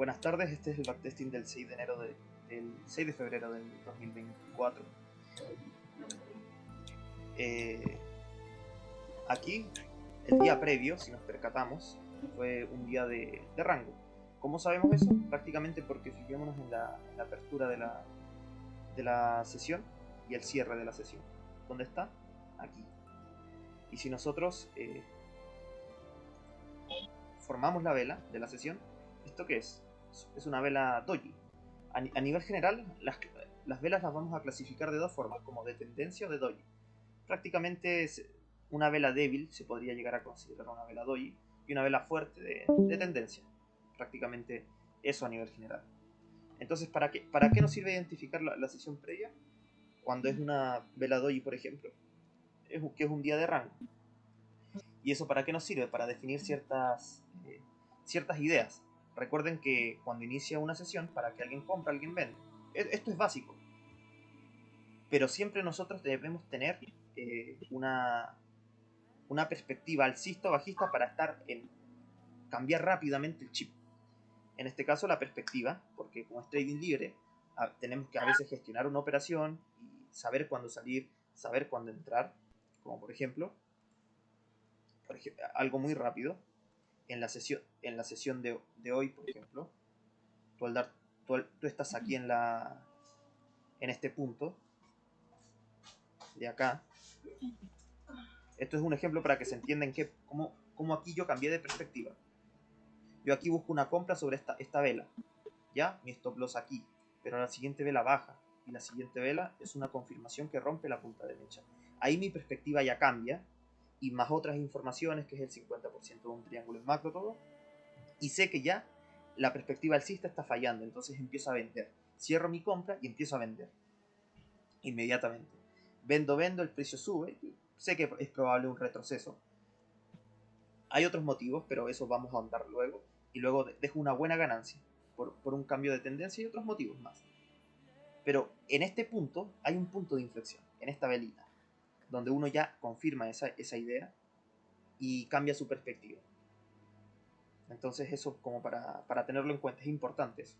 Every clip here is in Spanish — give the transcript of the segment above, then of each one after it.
Buenas tardes, este es el backtesting del 6 de enero del 6 de febrero del 2024. Aquí, el día previo, si nos percatamos, fue un día de rango. ¿Cómo sabemos eso? Prácticamente porque fijémonos en la apertura de la sesión y el cierre de la sesión. ¿Dónde está? Aquí. Y si nosotros formamos la vela de la sesión, ¿esto qué es? Es una vela doji. A nivel general, las velas las vamos a clasificar de dos formas, como de tendencia o de doji. Prácticamente una vela débil se podría llegar a considerar una vela doji, y una vela fuerte de tendencia. Prácticamente eso a nivel general. Entonces, ¿para qué nos sirve identificar la sesión previa? Cuando es una vela doji, por ejemplo, que es un día de rango. ¿Y eso para qué nos sirve? Para definir ciertas ideas. Recuerden que cuando inicia una sesión, para que alguien compre, alguien vende. Esto es básico. Pero siempre nosotros debemos tener una perspectiva alcista o bajista para cambiar rápidamente el chip. En este caso la perspectiva, porque como es trading libre, tenemos que a veces gestionar una operación y saber cuándo salir, saber cuándo entrar. Como por ejemplo, algo muy rápido. En la sesión de hoy, por ejemplo, tú estás aquí en este punto de acá. Esto es un ejemplo para que se entienda cómo aquí yo cambié de perspectiva. Yo aquí busco una compra sobre esta vela, ¿ya? Mi stop loss aquí, pero la siguiente vela baja, y la siguiente vela es una confirmación que rompe la punta de mecha. Ahí mi perspectiva ya cambia, y más otras informaciones, que es el 50% de un triángulo en macro todo, y sé que ya la perspectiva alcista está fallando, entonces empiezo a vender. Cierro mi compra y empiezo a vender inmediatamente. Vendo, el precio sube, sé que es probable un retroceso. Hay otros motivos, pero eso vamos a ahondar luego, y luego dejo una buena ganancia por un cambio de tendencia y otros motivos más. Pero en este punto hay un punto de inflexión, en esta velita, donde uno ya confirma esa idea y cambia su perspectiva. Entonces eso, como para tenerlo en cuenta, es importante eso.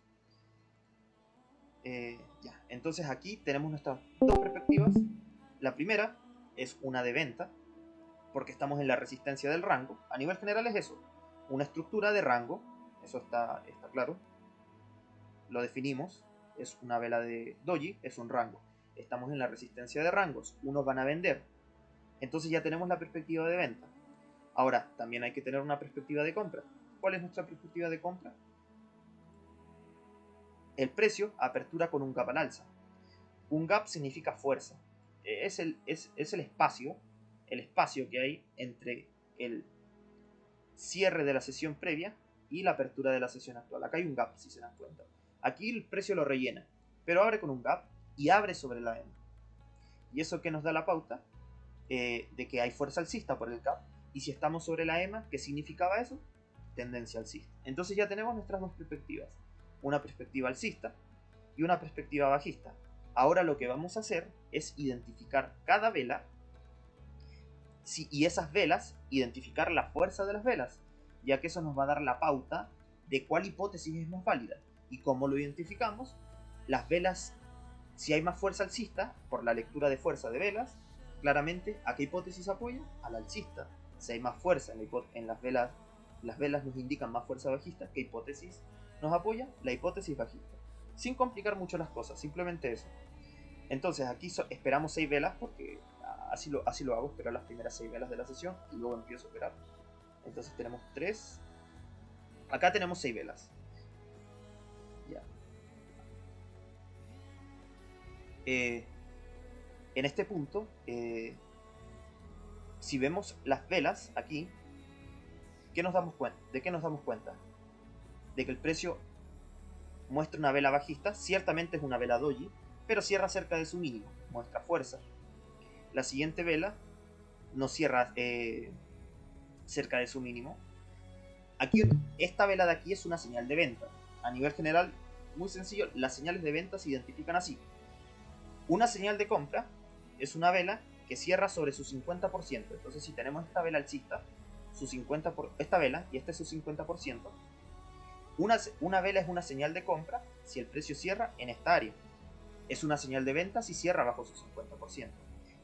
Ya. Entonces aquí tenemos nuestras dos perspectivas. La primera es una de venta, porque estamos en la resistencia del rango. A nivel general es eso, una estructura de rango, eso está claro, lo definimos, es una vela de doji, es un rango. Estamos en la resistencia de rangos, unos van a vender, entonces ya tenemos la perspectiva de venta. Ahora, también hay que tener una perspectiva de compra. ¿Cuál es nuestra perspectiva de compra? El precio apertura con un gap al alza. Un gap significa fuerza. Es el espacio que hay entre el cierre de la sesión previa y la apertura de la sesión actual. Acá hay un gap, si se dan cuenta. Aquí el precio lo rellena, pero abre con un gap y abre sobre la EMA. ¿Y eso que nos da la pauta? De que hay fuerza alcista por el gap. Y si estamos sobre la EMA, ¿qué significaba eso? Tendencia alcista. Entonces ya tenemos nuestras dos perspectivas. Una perspectiva alcista y una perspectiva bajista. Ahora lo que vamos a hacer es identificar cada vela y esas velas, identificar la fuerza de las velas, ya que eso nos va a dar la pauta de cuál hipótesis es más válida. ¿Y cómo lo identificamos? Las velas, si hay más fuerza alcista, por la lectura de fuerza de velas, claramente, ¿a qué hipótesis apoya? A la alcista. Si hay más fuerza en las velas nos indican más fuerza bajista. ¿Qué hipótesis nos apoya? La hipótesis bajista. Sin complicar mucho las cosas, simplemente eso. Entonces aquí esperamos 6 velas, porque así lo hago, esperar las primeras 6 velas de la sesión y luego empiezo a operar. Entonces tenemos 3. Acá tenemos 6 velas. Ya. En este punto, si vemos las velas aquí, ¿de qué nos damos cuenta? De que el precio muestra una vela bajista, ciertamente es una vela doji, pero cierra cerca de su mínimo, muestra fuerza. La siguiente vela no cierra cerca de su mínimo. Aquí, esta vela de aquí es una señal de venta. A nivel general, muy sencillo, las señales de venta se identifican así. Una señal de compra es una vela que cierra sobre su 50%. Entonces, si tenemos esta vela alcista, esta vela, y este es su 50%, Una vela es una señal de compra si el precio cierra en esta área. Es una señal de venta si cierra bajo su 50%,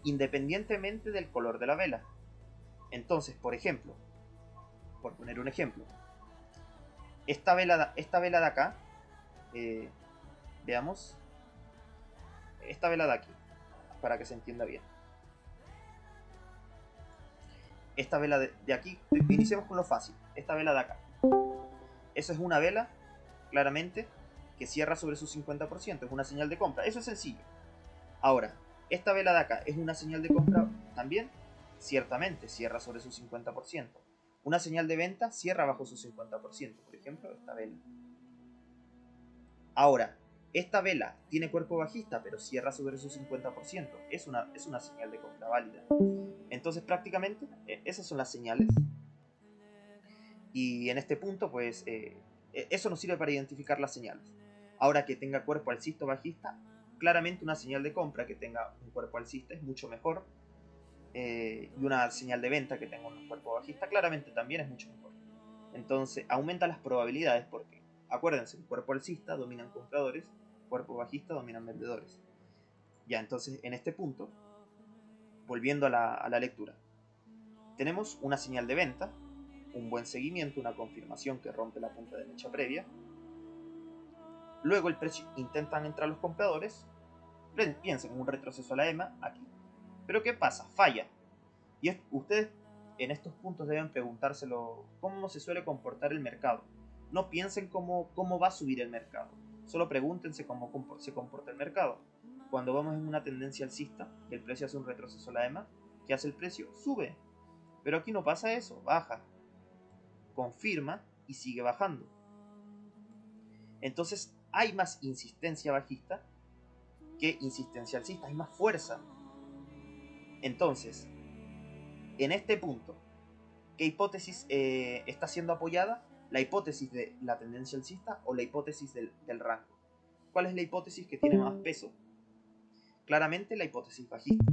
independientemente del color de la vela. Entonces, por ejemplo, por poner un ejemplo, esta vela de acá, veamos, esta vela de aquí, para que se entienda bien. Esta vela de aquí, iniciemos con lo fácil, esta vela de acá. Eso es una vela, claramente, que cierra sobre su 50%, es una señal de compra, eso es sencillo. Ahora, esta vela de acá es una señal de compra también, ciertamente cierra sobre su 50%. Una señal de venta cierra bajo su 50%, por ejemplo, esta vela. Ahora, esta vela tiene cuerpo bajista, pero cierra sobre su 50%. Es una señal de compra válida. Entonces, prácticamente, esas son las señales. Y en este punto, pues, eso nos sirve para identificar las señales. Ahora que tenga cuerpo alcista o bajista, claramente una señal de compra que tenga un cuerpo alcista es mucho mejor. Y una señal de venta que tenga un cuerpo bajista, claramente también es mucho mejor. Entonces, aumenta las probabilidades porque, acuérdense, el cuerpo alcista dominan compradores, cuerpo bajista dominan vendedores. Ya, entonces, en este punto, volviendo a la lectura, tenemos una señal de venta, un buen seguimiento, una confirmación que rompe la punta de mecha previa. Luego el precio intentan entrar los compradores, piensen en un retroceso a la EMA aquí. Pero ¿qué pasa? Falla. Y ustedes en estos puntos deben preguntárselo cómo se suele comportar el mercado. No piensen cómo va a subir el mercado. Solo pregúntense cómo se comporta el mercado. Cuando vamos en una tendencia alcista, el precio hace un retroceso a la EMA, ¿qué hace el precio? Sube. Pero aquí no pasa eso, baja. Confirma y sigue bajando. Entonces hay más insistencia bajista que insistencia alcista, hay más fuerza. Entonces, en este punto, ¿qué hipótesis está siendo apoyada? ¿La hipótesis de la tendencia alcista o la hipótesis del rango? ¿Cuál es la hipótesis que tiene más peso? Claramente la hipótesis bajista.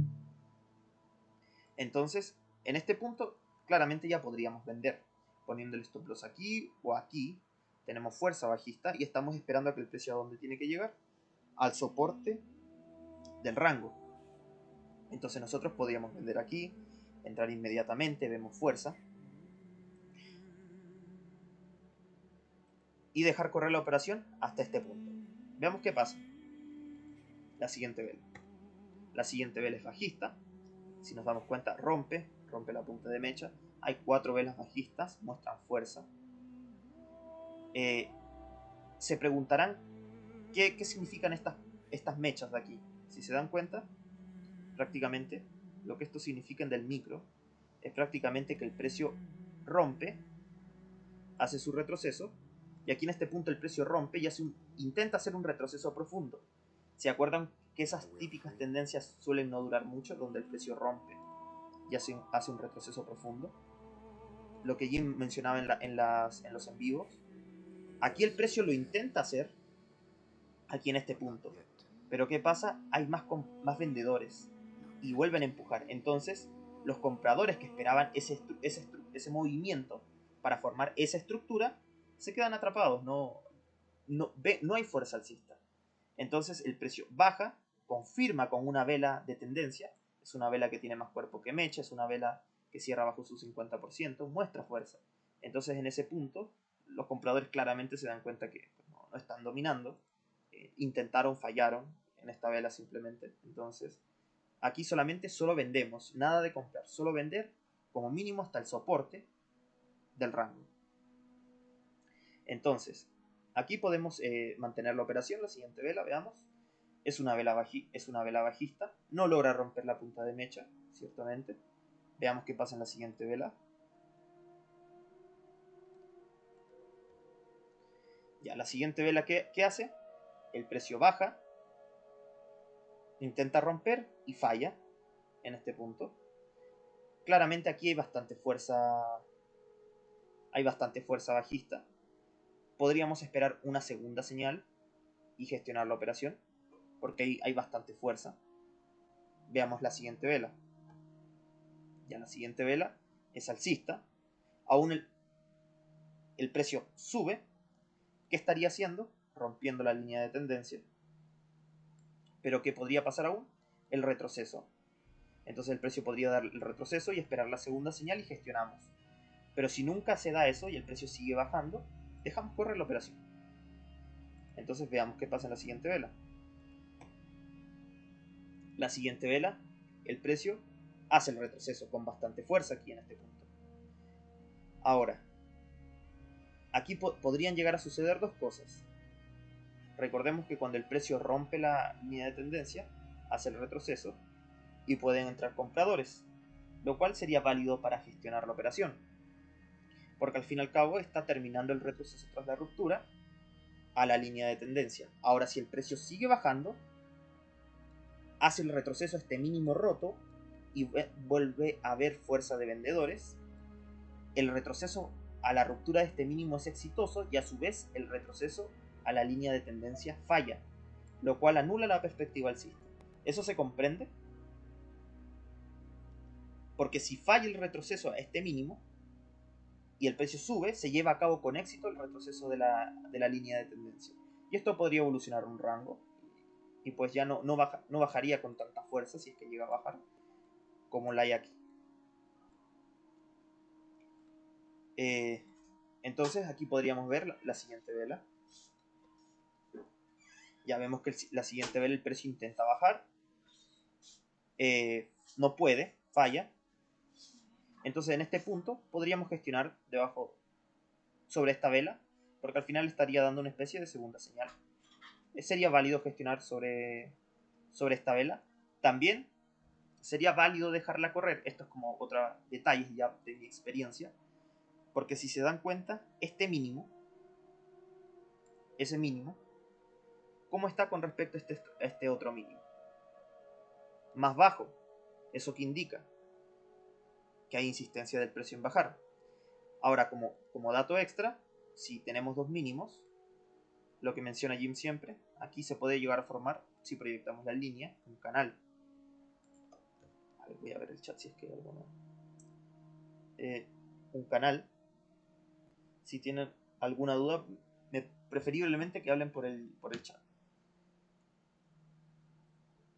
Entonces, en este punto, claramente ya podríamos vender. Poniendo el stop loss aquí o aquí, tenemos fuerza bajista y estamos esperando a que el precio a dónde tiene que llegar. Al soporte del rango. Entonces nosotros podríamos vender aquí, entrar inmediatamente, vemos fuerza, y dejar correr la operación hasta este punto. Veamos qué pasa. La siguiente vela. La siguiente vela es bajista. Si nos damos cuenta, rompe la punta de mecha. Hay 4 velas bajistas, muestran fuerza. Se preguntarán qué significan estas mechas de aquí. Si se dan cuenta, prácticamente lo que esto significa en del micro es prácticamente que el precio rompe, hace su retroceso, y aquí en este punto el precio rompe y intenta hacer un retroceso profundo. ¿Se acuerdan que esas típicas tendencias suelen no durar mucho, donde el precio rompe y hace un retroceso profundo? Lo que Jim mencionaba en los en vivos. Aquí el precio lo intenta hacer, aquí en este punto. Pero ¿qué pasa? Hay más vendedores y vuelven a empujar. Entonces, los compradores que esperaban ese movimiento para formar esa estructura se quedan atrapados. No hay fuerza alcista. Entonces, el precio baja, confirma con una vela de tendencia. Es una vela que tiene más cuerpo que mecha, es una vela que cierra bajo su 50%, muestra fuerza. Entonces, en ese punto, los compradores claramente se dan cuenta que no están dominando. Intentaron, fallaron en esta vela simplemente. Entonces, aquí solo vendemos, nada de comprar, solo vender como mínimo hasta el soporte del rango. Entonces, aquí podemos mantener la operación. La siguiente vela, veamos. Es una vela bajista, no logra romper la punta de mecha, ciertamente. Veamos qué pasa en la siguiente vela. Ya, la siguiente vela, ¿qué hace? El precio baja, intenta romper y falla en este punto. Claramente aquí hay bastante fuerza bajista. Podríamos esperar una segunda señal y gestionar la operación, porque hay bastante fuerza. Veamos la siguiente vela. Ya, la siguiente vela es alcista. Aún el precio sube, ¿Qué estaría haciendo? Rompiendo la línea de tendencia. Pero ¿qué podría pasar aún? El retroceso. Entonces el precio podría dar el retroceso y esperar la segunda señal y gestionamos. Pero si nunca se da eso y el precio sigue bajando, dejamos correr la operación. Entonces veamos qué pasa en la siguiente vela. La siguiente vela, el precio hace el retroceso con bastante fuerza aquí en este punto. Ahora, aquí podrían llegar a suceder dos cosas. Recordemos que cuando el precio rompe la línea de tendencia, hace el retroceso y pueden entrar compradores, lo cual sería válido para gestionar la operación, porque al fin y al cabo está terminando el retroceso tras la ruptura a la línea de tendencia. Ahora, si el precio sigue bajando, hace el retroceso a este mínimo roto y vuelve a haber fuerza de vendedores. El retroceso a la ruptura de este mínimo es exitoso y a su vez el retroceso a la línea de tendencia falla, lo cual anula la perspectiva alcista. ¿Eso se comprende? Porque si falla el retroceso a este mínimo y el precio sube, se lleva a cabo con éxito el retroceso de la línea de tendencia. Y esto podría evolucionar un rango y pues ya no bajaría con tanta fuerza si es que llega a bajar como la hay aquí. Entonces aquí podríamos ver la siguiente vela. Ya vemos que la siguiente vela el precio intenta bajar. No puede, falla. Entonces en este punto podríamos gestionar debajo sobre esta vela, porque al final estaría dando una especie de segunda señal. Sería válido gestionar sobre esta vela. También sería válido dejarla correr. Esto es como otros detalles ya de mi experiencia. Porque si se dan cuenta, este mínimo, ese mínimo, ¿cómo está con respecto a este otro mínimo? Más bajo. Eso que indica que hay insistencia del precio en bajar. Ahora, como dato extra, si tenemos dos mínimos, lo que menciona Jim siempre, aquí se puede llegar a formar, si proyectamos la línea, un canal. A ver, voy a ver el chat si es que hay alguno. Un canal. Si tienen alguna duda, preferiblemente que hablen por el chat.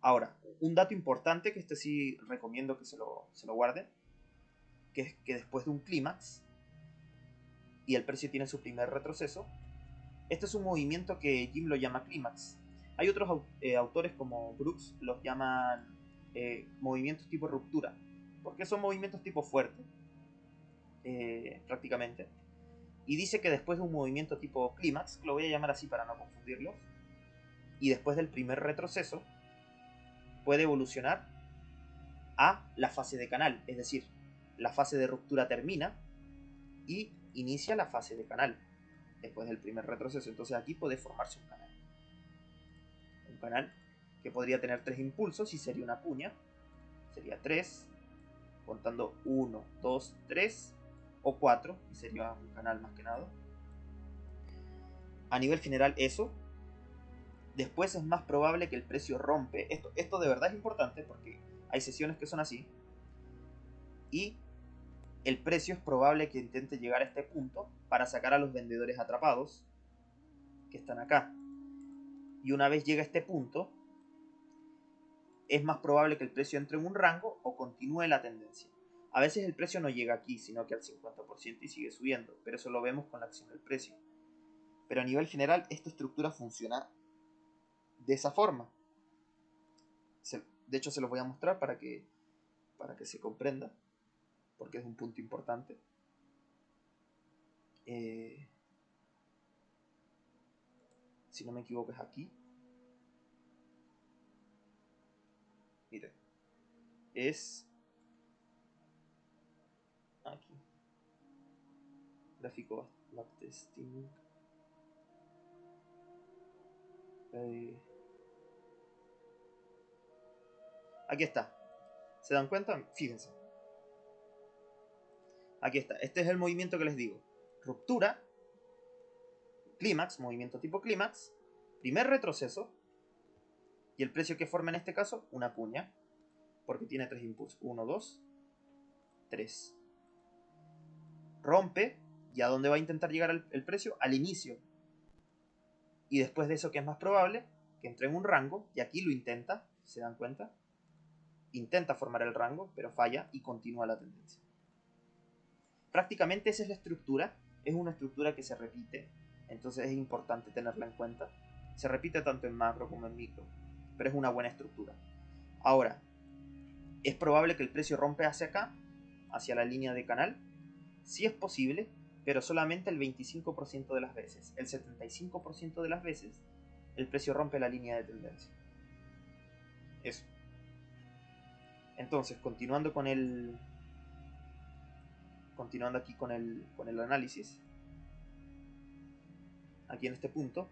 Ahora, un dato importante que este sí recomiendo que se lo guarden, que es que después de un clímax y el precio tiene su primer retroceso, este es un movimiento que Jim lo llama clímax. Hay otros autores como Brooks los llaman movimientos tipo ruptura, porque son movimientos tipo fuerte, prácticamente. Y dice que después de un movimiento tipo clímax, lo voy a llamar así para no confundirlos, y después del primer retroceso, puede evolucionar a la fase de canal, es decir, la fase de ruptura termina y inicia la fase de canal después del primer retroceso. Entonces aquí puede formarse un canal. Un canal que podría tener tres impulsos y sería una cuña. Sería 3, contando 1, 2, 3 o 4, y sería un canal más que nada. A nivel general eso. Después es más probable que el precio rompe. Esto de verdad es importante porque hay sesiones que son así. Y el precio es probable que intente llegar a este punto para sacar a los vendedores atrapados que están acá. Y una vez llega a este punto, es más probable que el precio entre en un rango o continúe la tendencia. A veces el precio no llega aquí, sino que al 50% y sigue subiendo, pero eso lo vemos con la acción del precio. Pero a nivel general, esta estructura funciona de esa forma. De hecho, se los voy a mostrar para que se comprenda, porque es un punto importante. Si no me equivoco es aquí. Miren, es aquí. Gráfico backtesting. Aquí está. ¿Se dan cuenta? Fíjense. Aquí está. Este es el movimiento que les digo. Ruptura. Clímax. Movimiento tipo clímax. Primer retroceso. Y el precio que forma en este caso, una cuña. Porque tiene tres impulsos. 1, 2, 3. Rompe. ¿Y a dónde va a intentar llegar el precio? Al inicio Y después de eso, ¿qué es más probable? Que entre en un rango, y aquí lo intenta, ¿se dan cuenta? Intenta formar el rango, pero falla y continúa la tendencia. Prácticamente esa es la estructura, es una estructura que se repite, entonces es importante tenerla en cuenta. Se repite tanto en macro como en micro, pero es una buena estructura. Ahora, ¿es probable que el precio rompe hacia acá, hacia la línea de canal? Sí es posible, pero solamente el 25% de las veces. El 75% de las veces el precio rompe la línea de tendencia. Eso. Entonces, continuando aquí con el análisis, aquí en este punto,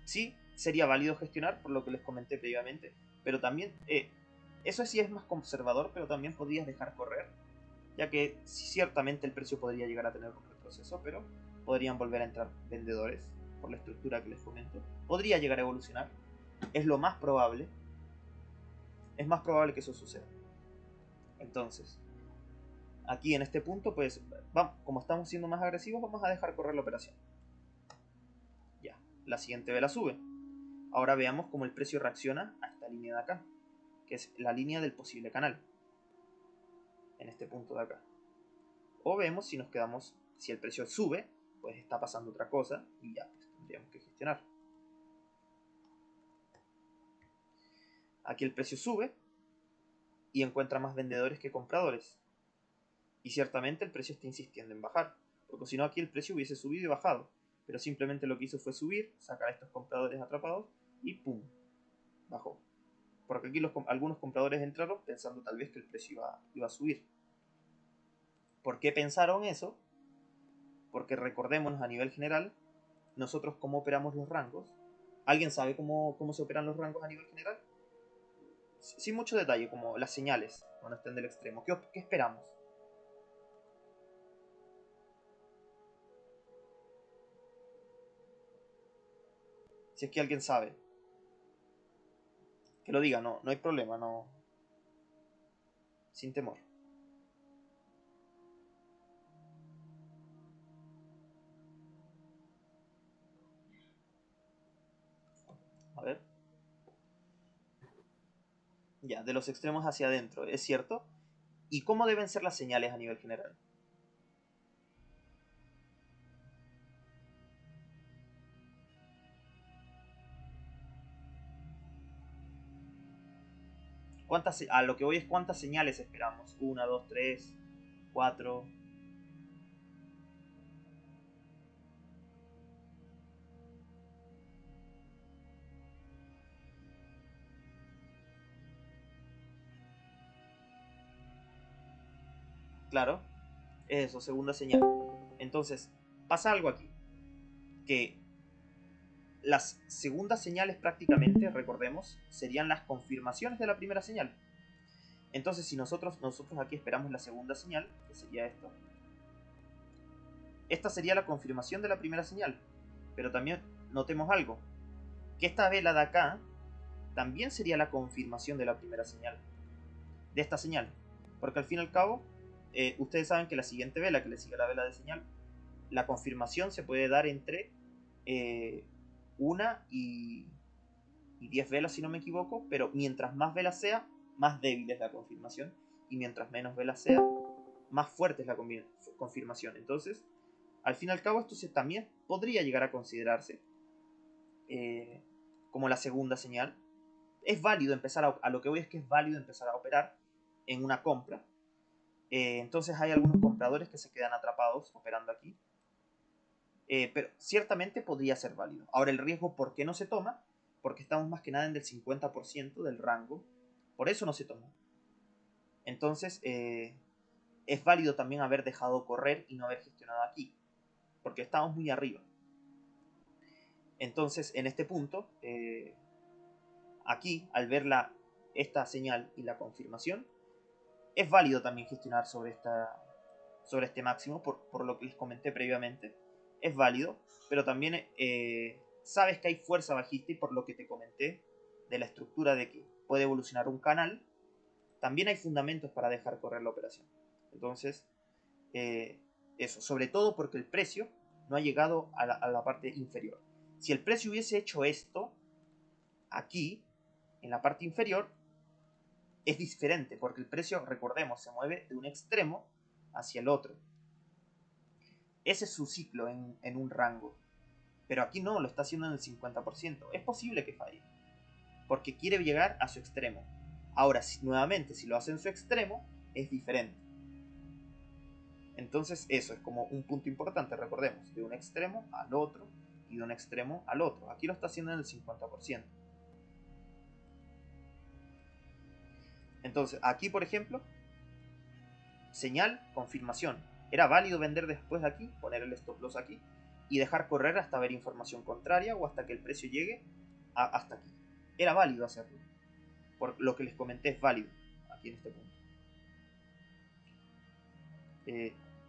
sí sería válido gestionar, por lo que les comenté previamente, pero también, eso sí es más conservador, pero también podrías dejar correr, ya que ciertamente el precio podría llegar a tener un retroceso, pero podrían volver a entrar vendedores por la estructura que les comento. Podría llegar a evolucionar, es lo más probable, es más probable que eso suceda. Entonces, aquí en este punto, pues, como estamos siendo más agresivos, vamos a dejar correr la operación. Ya, la siguiente vela sube. Ahora veamos cómo el precio reacciona a esta línea de acá, que es la línea del posible canal, en este punto de acá. O vemos si nos quedamos, si el precio sube, pues está pasando otra cosa y ya, pues tendríamos que gestionar. Aquí el precio sube y encuentra más vendedores que compradores. Y ciertamente el precio está insistiendo en bajar, porque si no aquí el precio hubiese subido y bajado, pero simplemente lo que hizo fue subir, sacar a estos compradores atrapados y ¡pum! Bajó. Porque aquí algunos compradores entraron pensando tal vez que el precio iba a subir. ¿Por qué pensaron eso? Porque recordémonos a nivel general, nosotros cómo operamos los rangos. ¿Alguien sabe cómo se operan los rangos a nivel general? Sin mucho detalle, como las señales cuando estén del extremo. ¿Qué esperamos? Si es que alguien sabe, que lo diga, no hay problema, no, sin temor. A ver. Ya, de los extremos hacia adentro, es cierto. ¿Y cómo deben ser las señales a nivel general? A lo que voy es cuántas señales esperamos. Una, dos, tres, cuatro. Claro, eso, segunda señal. Entonces, pasa algo aquí. Que las segundas señales prácticamente, recordemos, serían las confirmaciones de la primera señal. Entonces, si nosotros aquí esperamos la segunda señal, que sería esto, esta sería la confirmación de la primera señal. Pero también notemos algo, que esta vela de acá también sería la confirmación de la primera señal, de esta señal. Porque al fin y al cabo, ustedes saben que la siguiente vela, que le sigue a la vela de señal, la confirmación se puede dar entre una y 10 velas, si no me equivoco, pero mientras más velas sea, más débil es la confirmación, y mientras menos velas sea, más fuerte es la confirmación. Entonces, al fin y al cabo, esto también podría llegar a considerarse como la segunda señal. Es válido empezar a lo que voy es que es válido empezar a operar en una compra. Entonces hay algunos compradores que se quedan atrapados operando aquí. Pero ciertamente podría ser válido. Ahora el riesgo, ¿por qué no se toma? Porque estamos más que nada en el 50% del rango. Por eso no se toma. Entonces es válido también haber dejado correr y no haber gestionado aquí. Porque estamos muy arriba. Entonces en este punto, aquí al ver esta señal y la confirmación, es válido también gestionar sobre este máximo, por lo que les comenté previamente. Es válido, pero también sabes que hay fuerza bajista y por lo que te comenté de la estructura de que puede evolucionar un canal, también hay fundamentos para dejar correr la operación. Entonces, eso, sobre todo porque el precio no ha llegado a la parte inferior. Si el precio hubiese hecho esto, aquí, en la parte inferior, es diferente, porque el precio, recordemos, se mueve de un extremo hacia el otro. Ese es su ciclo en un rango. Pero aquí no, lo está haciendo en el 50%. Es posible que falle, porque quiere llegar a su extremo. Ahora, nuevamente, si lo hace en su extremo, es diferente. Entonces eso es como un punto importante, recordemos, de un extremo al otro y de un extremo al otro. Aquí lo está haciendo en el 50%. Entonces, aquí por ejemplo, señal, confirmación. Era válido vender después de aquí, poner el stop loss aquí y dejar correr hasta ver información contraria o hasta que el precio llegue hasta aquí. Era válido hacerlo. Por lo que les comenté es válido aquí en este punto.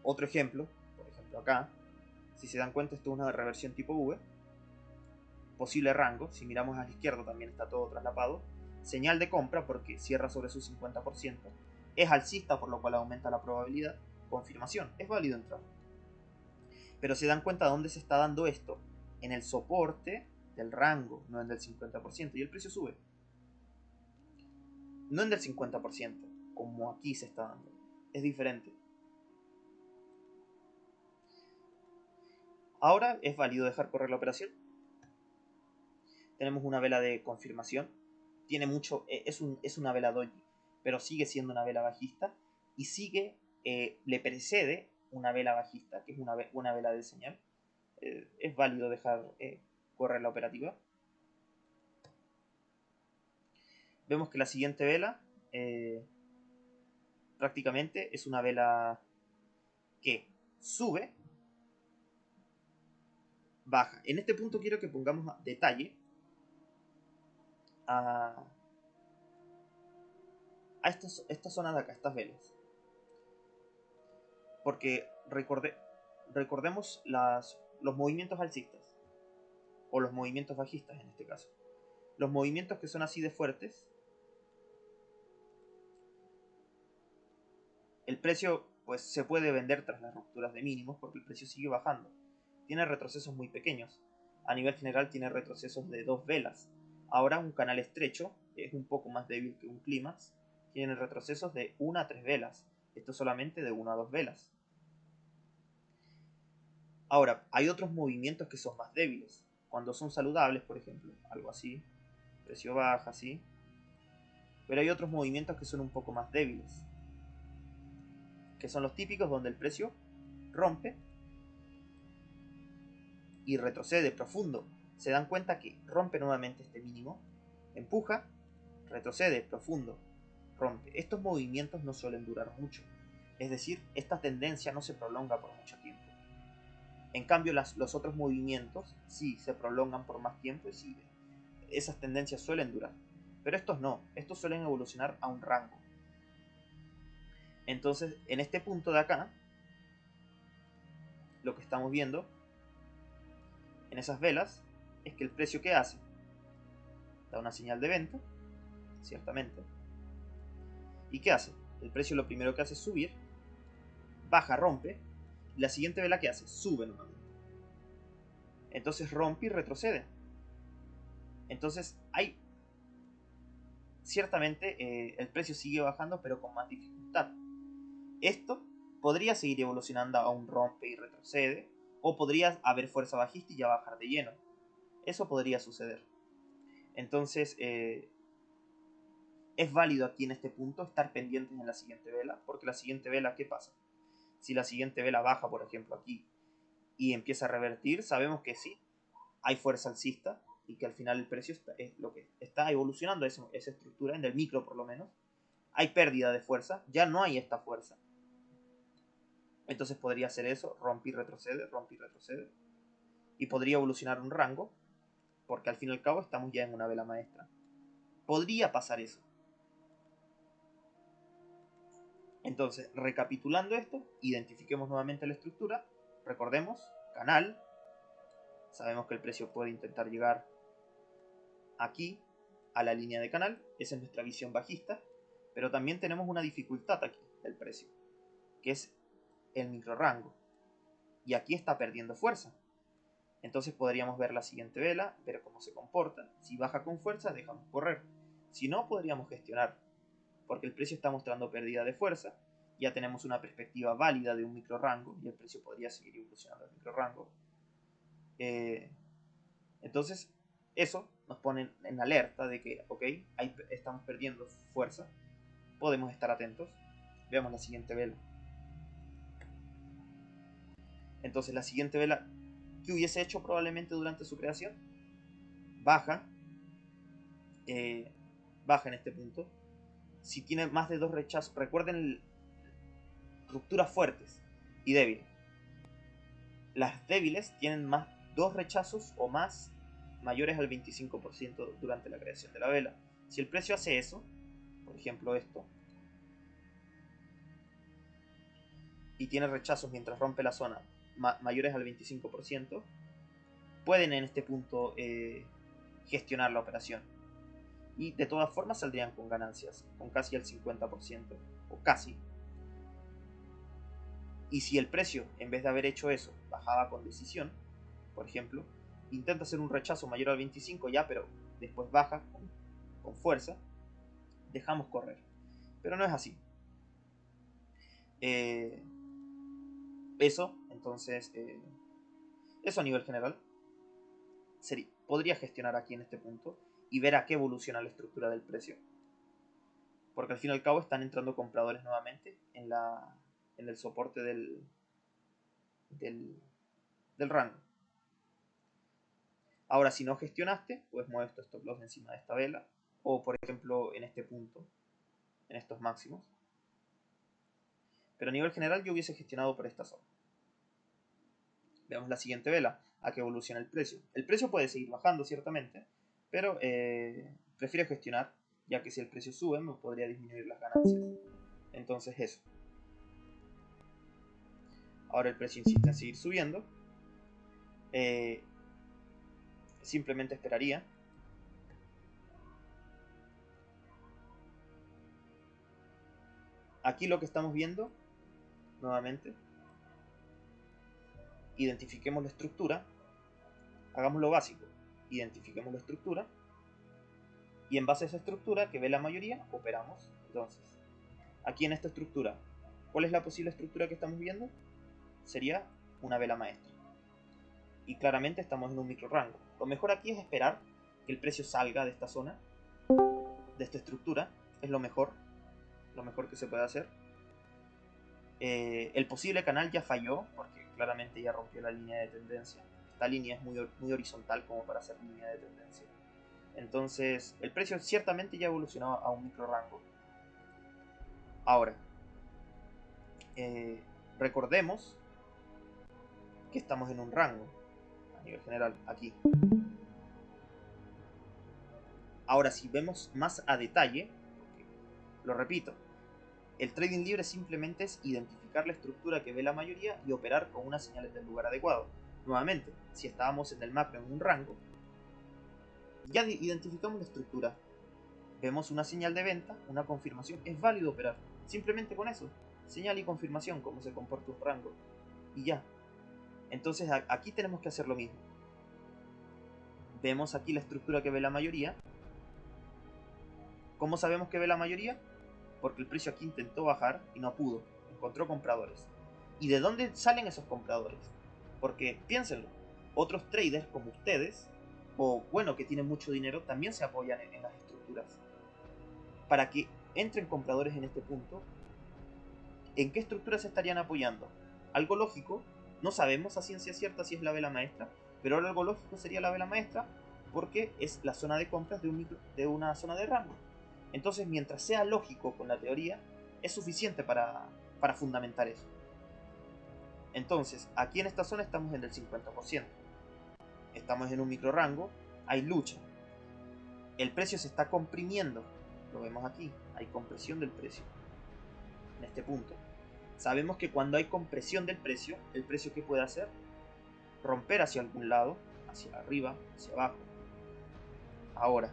Otro ejemplo, por ejemplo acá, si se dan cuenta esto es una reversión tipo V, posible rango, si miramos a la izquierda también está todo traslapado, señal de compra porque cierra sobre su 50%, es alcista por lo cual aumenta la probabilidad, confirmación, es válido entrar. Pero se dan cuenta de dónde se está dando esto, en el soporte del rango, no en del 50%, y el precio sube. No en del 50%, como aquí se está dando, es diferente. Ahora es válido dejar correr la operación. Tenemos una vela de confirmación. Tiene mucho, es una vela doji, pero sigue siendo una vela bajista. Y sigue, le precede una vela bajista, que es una vela de señal. Es válido dejar correr la operativa. Vemos que la siguiente vela prácticamente es una vela que sube, baja. En este punto quiero que pongamos detalle a esta zona de acá, estas velas. Porque recordemos los movimientos alcistas, o los movimientos bajistas en este caso. Los movimientos que son así de fuertes, el precio pues se puede vender tras las rupturas de mínimos porque el precio sigue bajando. Tiene retrocesos muy pequeños. A nivel general tiene retrocesos de 2 velas. Ahora un canal estrecho es un poco más débil que un clímax. Tiene retrocesos de 1 a 3 velas. Esto solamente de 1 a 2 velas. Ahora, hay otros movimientos que son más débiles. Cuando son saludables, por ejemplo, algo así, precio baja, así. Pero hay otros movimientos que son un poco más débiles, que son los típicos donde el precio rompe y retrocede profundo. Se dan cuenta que rompe nuevamente este mínimo, empuja, retrocede profundo, rompe. Estos movimientos no suelen durar mucho. Es decir, esta tendencia no se prolonga por mucho tiempo. En cambio, los otros movimientos sí se prolongan por más tiempo y sí, esas tendencias suelen durar. Pero estos no, estos suelen evolucionar a un rango. Entonces, en este punto de acá, lo que estamos viendo en esas velas es que el precio que hace da una señal de venta, ciertamente. ¿Y qué hace? El precio lo primero que hace es subir, baja, rompe, y la siguiente vela que hace, sube nuevamente. Entonces rompe y retrocede. Entonces hay, ciertamente el precio sigue bajando pero con más dificultad. Esto podría seguir evolucionando a un rompe y retrocede, o podría haber fuerza bajista y ya bajar de lleno. Eso podría suceder. Entonces es válido aquí en este punto estar pendientes en la siguiente vela, porque la siguiente vela, ¿qué pasa? Si la siguiente vela baja, por ejemplo, aquí y empieza a revertir, sabemos que sí, hay fuerza alcista y que al final el precio es lo que está evolucionando esa estructura, en el micro por lo menos. Hay pérdida de fuerza, ya no hay esta fuerza. Entonces podría ser eso, rompe y retrocede, rompe y retrocede. Y podría evolucionar un rango, porque al fin y al cabo estamos ya en una vela maestra. Podría pasar eso. Entonces, recapitulando esto, identifiquemos nuevamente la estructura. Recordemos, canal. Sabemos que el precio puede intentar llegar aquí, a la línea de canal. Esa es nuestra visión bajista. Pero también tenemos una dificultad aquí del precio, que es el micro rango. y aquí está perdiendo fuerza. Entonces podríamos ver la siguiente vela, ver cómo se comporta. Si baja con fuerza, dejamos correr. Si no, podríamos gestionar, porque el precio está mostrando pérdida de fuerza. Ya tenemos una perspectiva válida de un micro rango y el precio podría seguir evolucionando al micro rango. Entonces, eso nos pone en alerta de que, ok, estamos perdiendo fuerza. Podemos estar atentos. Veamos la siguiente vela. Entonces, la siguiente vela, ¿qué hubiese hecho probablemente durante su creación? Baja. Baja en este punto. Si tiene más de 2 rechazos, recuerden rupturas fuertes y débiles. Las débiles tienen más 2 rechazos o más mayores al 25% durante la creación de la vela. Si el precio hace eso, por ejemplo esto, y tiene rechazos mientras rompe la zona mayores al 25%, pueden en este punto gestionar la operación. Y de todas formas saldrían con ganancias, con casi el 50%, o casi. Y si el precio, en vez de haber hecho eso, bajaba con decisión, por ejemplo, intenta hacer un rechazo mayor al 25 ya, pero después baja con fuerza, dejamos correr. Pero no es así. Eso, entonces, eso a nivel general, podría gestionar aquí en este punto y ver a qué evoluciona la estructura del precio. Porque al fin y al cabo están entrando compradores nuevamente en el soporte del rango. Ahora, si no gestionaste, pues mueves tu stop loss encima de esta vela, o por ejemplo en este punto, en estos máximos. Pero a nivel general yo hubiese gestionado por esta zona. Veamos la siguiente vela, a qué evoluciona el precio. El precio puede seguir bajando ciertamente, pero prefiero gestionar, ya que si el precio sube me podría disminuir las ganancias. Entonces eso. Ahora el precio insiste en seguir subiendo. Simplemente esperaría. Aquí lo que estamos viendo, nuevamente, identifiquemos la estructura, hagamos lo básico, identifiquemos la estructura, y en base a esa estructura que ve la mayoría, operamos. Entonces, aquí en esta estructura, ¿cuál es la posible estructura que estamos viendo? Sería una vela maestra. Y claramente estamos en un micro rango. Lo mejor aquí es esperar que el precio salga de esta zona, de esta estructura. Es lo mejor que se puede hacer. El posible canal ya falló, porque claramente ya rompió la línea de tendencia. Esta línea es muy horizontal como para ser línea de tendencia. Entonces, el precio ciertamente ya evolucionó a un micro rango. Ahora, recordemos que estamos en un rango a nivel general aquí. Ahora, si vemos más a detalle, lo repito, el trading libre simplemente es identificar la estructura que ve la mayoría y operar con unas señales del lugar adecuado. Nuevamente, si estábamos en el macro en un rango, ya identificamos la estructura, vemos una señal de venta, una confirmación, es válido operar. Simplemente con eso, señal y confirmación, cómo se comporta un rango. Y ya. Entonces aquí tenemos que hacer lo mismo. Vemos aquí la estructura que ve la mayoría. ¿Cómo sabemos que ve la mayoría? Porque el precio aquí intentó bajar y no pudo. Encontró compradores. ¿Y de dónde salen esos compradores? Porque piénsenlo, otros traders como ustedes, o bueno, que tienen mucho dinero, también se apoyan en las estructuras. Para que entren compradores en este punto, ¿en qué estructura se estarían apoyando? Algo lógico, no sabemos a ciencia cierta si es la vela maestra, pero ahora algo lógico sería la vela maestra porque es la zona de compras de una zona de rango. Entonces, mientras sea lógico con la teoría, es suficiente para fundamentar eso. Entonces, aquí en esta zona estamos en el 50%. Estamos en un micro rango, hay lucha. El precio se está comprimiendo. Lo vemos aquí, hay compresión del precio. En este punto. Sabemos que cuando hay compresión del precio, ¿el precio qué puede hacer? Romper hacia algún lado, hacia arriba, hacia abajo. Ahora,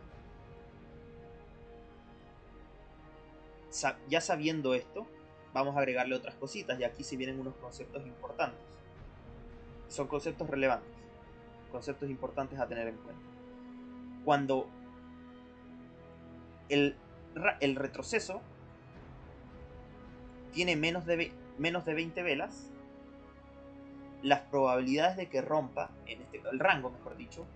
ya sabiendo esto, vamos a agregarle otras cositas y aquí se vienen unos conceptos importantes. son conceptos relevantes, conceptos importantes a tener en cuenta. Cuando el retroceso tiene menos de 20 velas, las probabilidades de que rompa, el rango mejor dicho,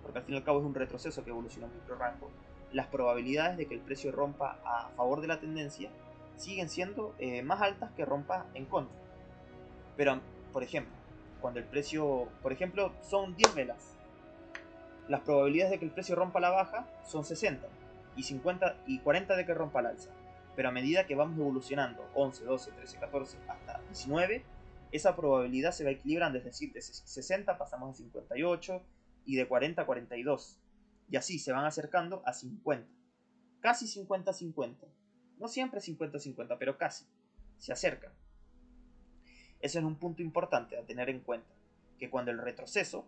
porque al fin y al cabo es un retroceso que evoluciona en micro rango, las probabilidades de que el precio rompa a favor de la tendencia siguen siendo más altas que rompa en contra. Pero, por ejemplo, cuando el precio, por ejemplo, son 10 velas, las probabilidades de que el precio rompa a la baja son 60 y 50 y 40 de que rompa al alza. Pero a medida que vamos evolucionando 11, 12, 13, 14 hasta 19, esa probabilidad se va equilibrando, es decir, de 60 pasamos a 58 y de 40 a 42. Y así se van acercando a 50. Casi 50-50. No siempre 50-50, pero casi. Se acercan. Ese es un punto importante a tener en cuenta. Que cuando el retroceso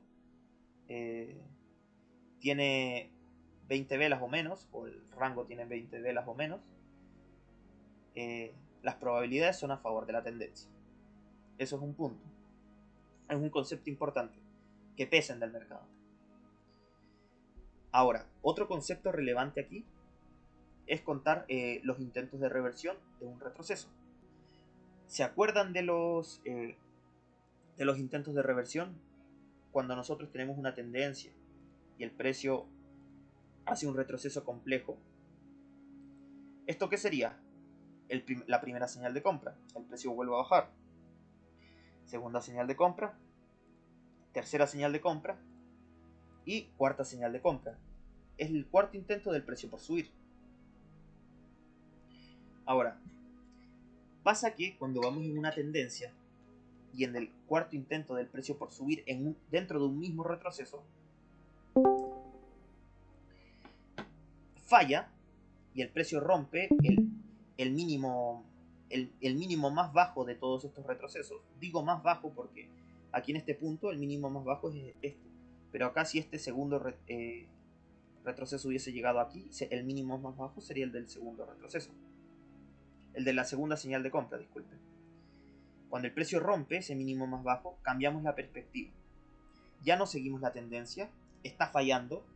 tiene 20 velas o menos, o el rango tiene 20 velas o menos, las probabilidades son a favor de la tendencia. Eso es un punto. Es un concepto importante que pesa en el mercado. Ahora, otro concepto relevante aquí es contar los intentos de reversión de un retroceso. ¿Se acuerdan de los intentos de reversión? Cuando nosotros tenemos una tendencia y el precio hace un retroceso complejo. ¿Esto qué sería? La primera señal de compra. El precio vuelve a bajar. Segunda señal de compra. Tercera señal de compra. Y cuarta señal de compra. Es el cuarto intento del precio por subir. Ahora, pasa que cuando vamos en una tendencia y en el cuarto intento del precio por subir dentro de un mismo retroceso, falla y el precio rompe el mínimo más bajo de todos estos retrocesos. Digo más bajo porque aquí en este punto el mínimo más bajo es este, pero acá si este segundo retroceso hubiese llegado aquí, el mínimo más bajo sería el del segundo retroceso, el de la segunda señal de compra, disculpen. Cuando el precio rompe ese mínimo más bajo, cambiamos la perspectiva. Ya no seguimos la tendencia, está fallando,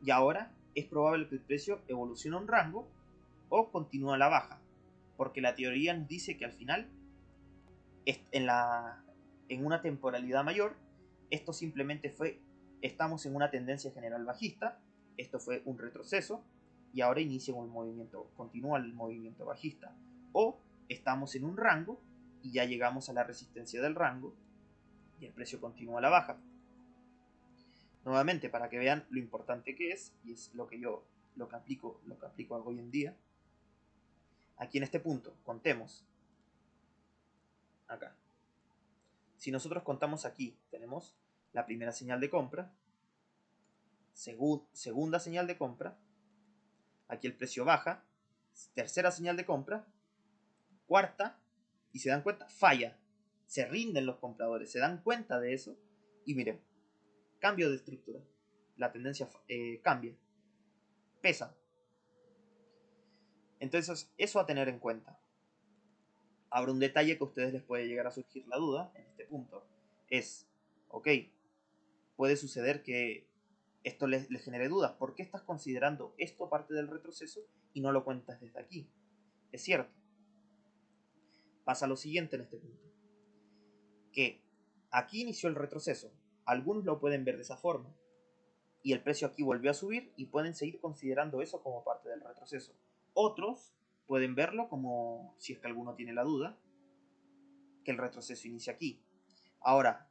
y ahora es probable que el precio evolucione a un rango o continúe a la baja, porque la teoría nos dice que al final, en una temporalidad mayor, esto simplemente estamos en una tendencia general bajista, esto fue un retroceso, y ahora inicia un movimiento, continúa el movimiento bajista, o estamos en un rango y ya llegamos a la resistencia del rango y el precio continúa a la baja. Nuevamente, para que vean lo importante que es, y es lo que aplico hoy en día. Aquí en este punto, contemos. Acá. Si nosotros contamos aquí, tenemos la primera señal de compra, segunda señal de compra, aquí el precio baja, tercera señal de compra, cuarta, y se dan cuenta, falla. Se rinden los compradores, se dan cuenta de eso, y miren, cambio de estructura. La tendencia cambia. Pesa. Entonces, eso a tener en cuenta. Ahora, un detalle que a ustedes les puede llegar a surgir la duda en este punto es, ok, puede suceder que esto les genere dudas. ¿Por qué estás considerando esto parte del retroceso y no lo cuentas desde aquí? Es cierto. Pasa lo siguiente en este punto. Que aquí inició el retroceso. Algunos lo pueden ver de esa forma. Y el precio aquí volvió a subir y pueden seguir considerando eso como parte del retroceso. Otros pueden verlo como, si es que alguno tiene la duda, que el retroceso inicia aquí. Ahora,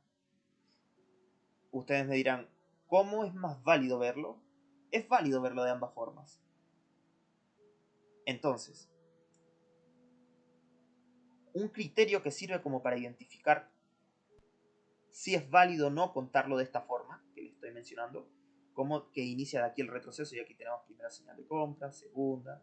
ustedes me dirán, ¿cómo es más válido verlo? Es válido verlo de ambas formas. Entonces, un criterio que sirve como para identificar si es válido o no contarlo de esta forma, que les estoy mencionando, como que inicia de aquí el retroceso y aquí tenemos primera señal de compra, segunda.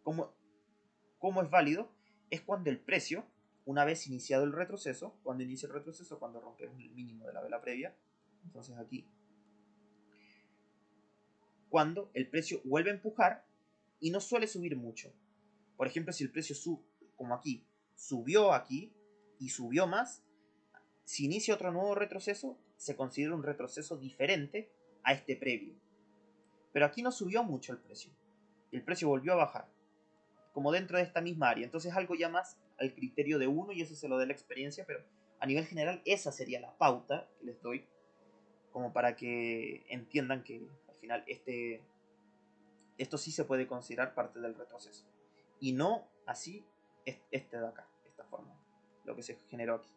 ¿Cómo es válido? Es cuando el precio, una vez iniciado el retroceso, cuando inicia el retroceso, cuando rompemos el mínimo de la vela previa, entonces aquí, cuando el precio vuelve a empujar y no suele subir mucho. Por ejemplo, si el precio como aquí, subió aquí y subió más, Si inicia otro nuevo retroceso, se considera un retroceso diferente a este previo. Pero aquí no subió mucho el precio. El precio volvió a bajar, como dentro de esta misma área. Entonces algo ya más al criterio de uno, y eso se lo da la experiencia, pero a nivel general esa sería la pauta que les doy, como para que entiendan que al final esto sí se puede considerar parte del retroceso. Y no así este de acá, esta forma, lo que se generó aquí.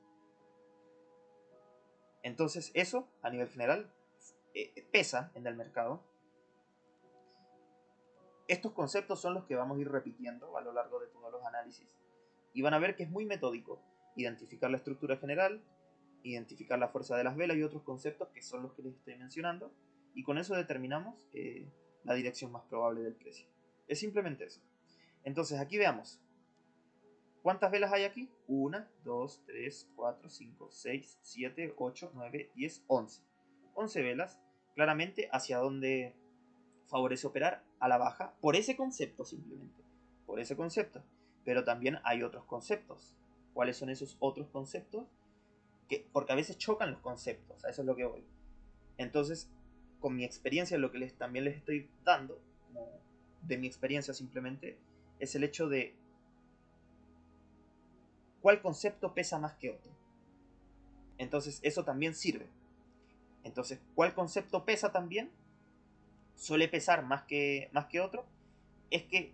Entonces eso, a nivel general, pesa en el mercado. Estos conceptos son los que vamos a ir repitiendo a lo largo de todos los análisis. Y van a ver que es muy metódico identificar la estructura general, identificar la fuerza de las velas y otros conceptos que son los que les estoy mencionando. Y con eso determinamos la dirección más probable del precio. Es simplemente eso. Entonces aquí veamos. ¿Cuántas velas hay aquí? 1, 2, 3, 4, 5, 6, 7, 8, 9, 10, 11. 11 velas, claramente hacia donde favorece operar a la baja, por ese concepto simplemente. Por ese concepto. Pero también hay otros conceptos. ¿Cuáles son esos otros conceptos? Porque a veces chocan los conceptos, a eso es lo que voy. Entonces, con mi experiencia, lo que también les estoy dando, como de mi experiencia simplemente, es el hecho de cuál concepto pesa más que otro. Entonces, eso también sirve. Entonces, ¿cuál concepto pesa también? Suele pesar más que otro. Es que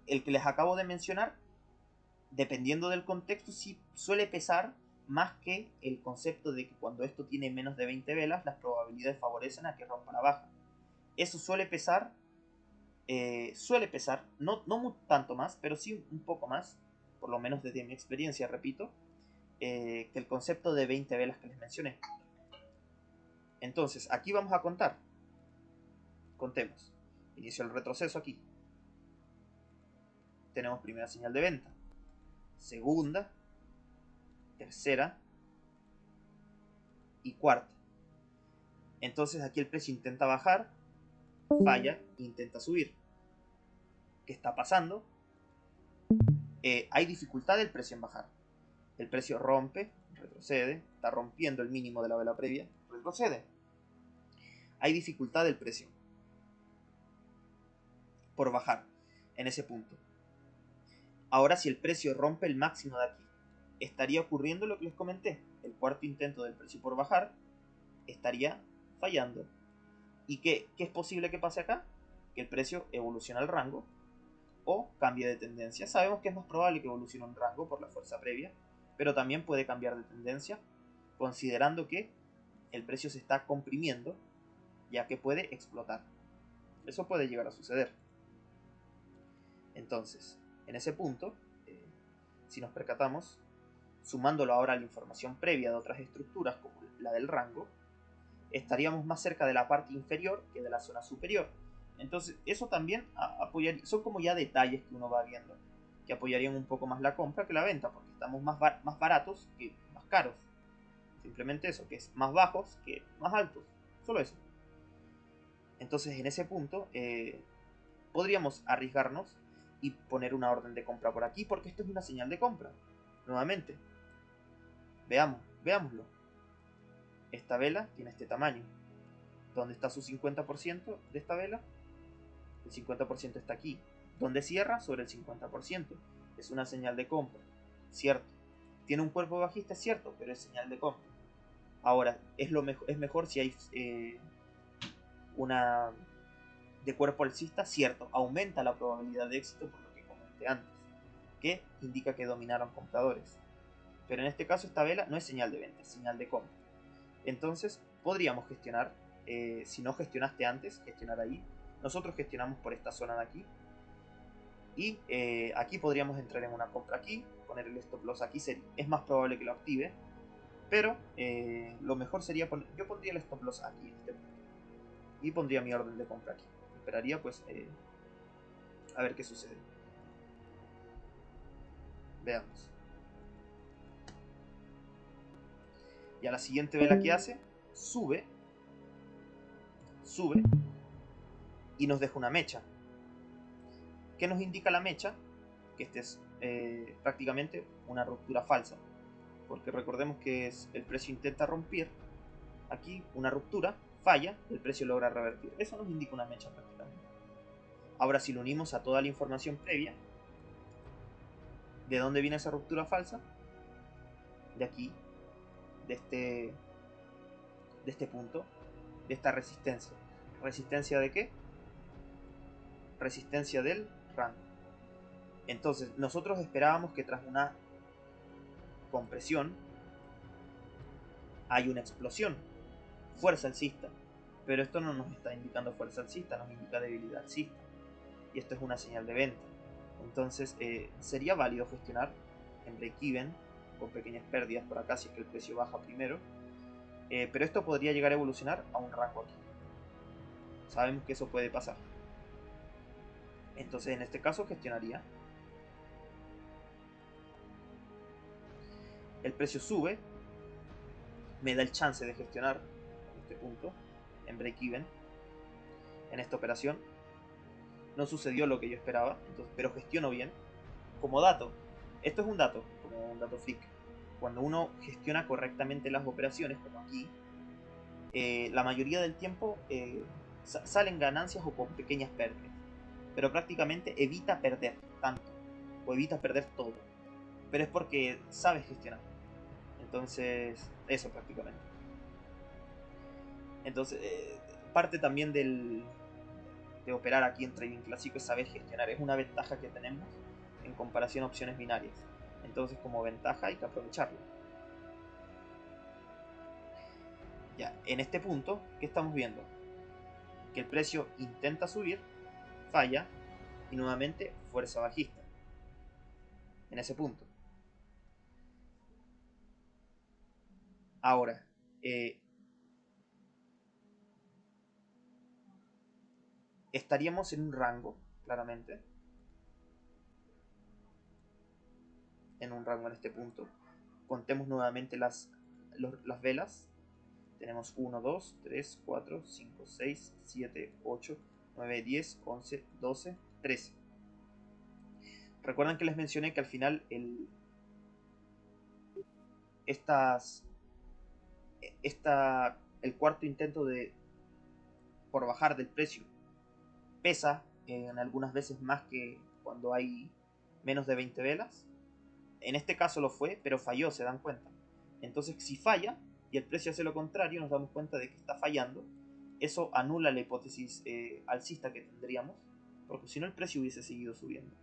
el que les acabo de mencionar, dependiendo del contexto, sí suele pesar más que el concepto de que cuando esto tiene menos de 20 velas, las probabilidades favorecen a que rompa la baja. Eso suele pesar, no tanto más, pero sí un poco más, por lo menos desde mi experiencia, repito, que el concepto de 20 velas que les mencioné. Entonces, aquí vamos a contar. Contemos. Inicio el retroceso aquí. Tenemos primera señal de venta, segunda, tercera y cuarta. Entonces aquí el precio intenta bajar, falla, intenta subir. ¿Qué está pasando? Hay dificultad del precio en bajar. El precio rompe, retrocede, está rompiendo el mínimo de la vela previa, retrocede. Hay dificultad del precio por bajar en ese punto. Ahora, si el precio rompe el máximo de aquí, estaría ocurriendo lo que les comenté. El cuarto intento del precio por bajar estaría fallando. ¿Y qué es posible que pase acá? Que el precio evolucione al rango o cambie de tendencia. Sabemos que es más probable que evolucione un rango por la fuerza previa, pero también puede cambiar de tendencia, considerando que el precio se está comprimiendo, ya que puede explotar. Eso puede llegar a suceder. Entonces, en ese punto, si nos percatamos, sumándolo ahora a la información previa de otras estructuras como la del rango, estaríamos más cerca de la parte inferior que de la zona superior. Entonces, eso también apoyaría, son como ya detalles que uno va viendo, que apoyarían un poco más la compra que la venta, porque estamos más baratos que más caros. Simplemente eso, que es más bajos que más altos. Solo eso. Entonces, en ese punto, podríamos arriesgarnos y poner una orden de compra por aquí, porque esto es una señal de compra. Nuevamente, veámoslo. Esta vela tiene este tamaño. ¿Dónde está su 50% de esta vela? El 50% está aquí. ¿Dónde cierra? Sobre el 50%. Es una señal de compra. Cierto. ¿Tiene un cuerpo bajista? Es cierto, pero es señal de compra. Ahora, es mejor si hay una de cuerpo alcista, cierto. Aumenta la probabilidad de éxito por lo que comenté antes, que indica que dominaron compradores. Pero en este caso esta vela no es señal de venta, es señal de compra. Entonces podríamos gestionar, si no gestionaste antes, gestionar ahí. Nosotros gestionamos por esta zona de aquí. Y aquí podríamos entrar en una compra aquí, poner el stop loss aquí, es más probable que lo active. Pero lo mejor sería yo pondría el stop loss aquí, en este punto. Y pondría mi orden de compra aquí. Esperaría pues a ver qué sucede. Veamos. Y a la siguiente vela que hace, sube y nos deja una mecha. ¿Qué nos indica la mecha? Que esta es prácticamente una ruptura falsa. porque recordemos que el precio intenta romper, aquí una ruptura, falla, el precio logra revertir. Eso nos indica una mecha prácticamente. Ahora si lo unimos a toda la información previa, ¿de dónde viene esa ruptura falsa? De aquí, de este punto, de esta resistencia. ¿Resistencia de qué? Resistencia del rango. Entonces, nosotros esperábamos que tras una compresión hay una explosión, fuerza alcista. Pero esto no nos está indicando fuerza alcista, nos indica debilidad alcista. Y esto es una señal de venta. Entonces, sería válido gestionar en break-even con pequeñas pérdidas por acá si es que el precio baja primero. Pero esto podría llegar a evolucionar a un rango aquí. Sabemos que eso puede pasar. Entonces, en este caso, gestionaría. El precio sube, me da el chance de gestionar en este punto, en break-even, en esta operación. No sucedió lo que yo esperaba, entonces, pero gestiono bien. Como dato, esto es un dato, como un dato freak. Cuando uno gestiona correctamente las operaciones, como aquí, la mayoría del tiempo salen ganancias o con pequeñas pérdidas. Pero prácticamente evita perder tanto, o evita perder todo. Pero es porque sabes gestionar. Entonces, eso prácticamente. Entonces, parte también de operar aquí en trading clásico es saber gestionar. Es una ventaja que tenemos en comparación a opciones binarias. Entonces, como ventaja hay que aprovecharlo. Ya, en este punto, ¿qué estamos viendo? Que el precio intenta subir, falla y nuevamente fuerza bajista. En ese punto. Ahora, estaríamos en un rango, claramente. En un rango en este punto. Contemos nuevamente las velas. Tenemos 1, 2, 3, 4, 5, 6, 7, 8, 9, 10, 11, 12, 13. Recuerdan que les mencioné que al final el cuarto intento por bajar del precio pesa en algunas veces más que cuando hay menos de 20 velas. En este caso lo fue, pero falló, se dan cuenta. Entonces, si falla y el precio hace lo contrario, nos damos cuenta de que está fallando. Eso anula la hipótesis alcista que tendríamos, porque si no el precio hubiese seguido subiendo.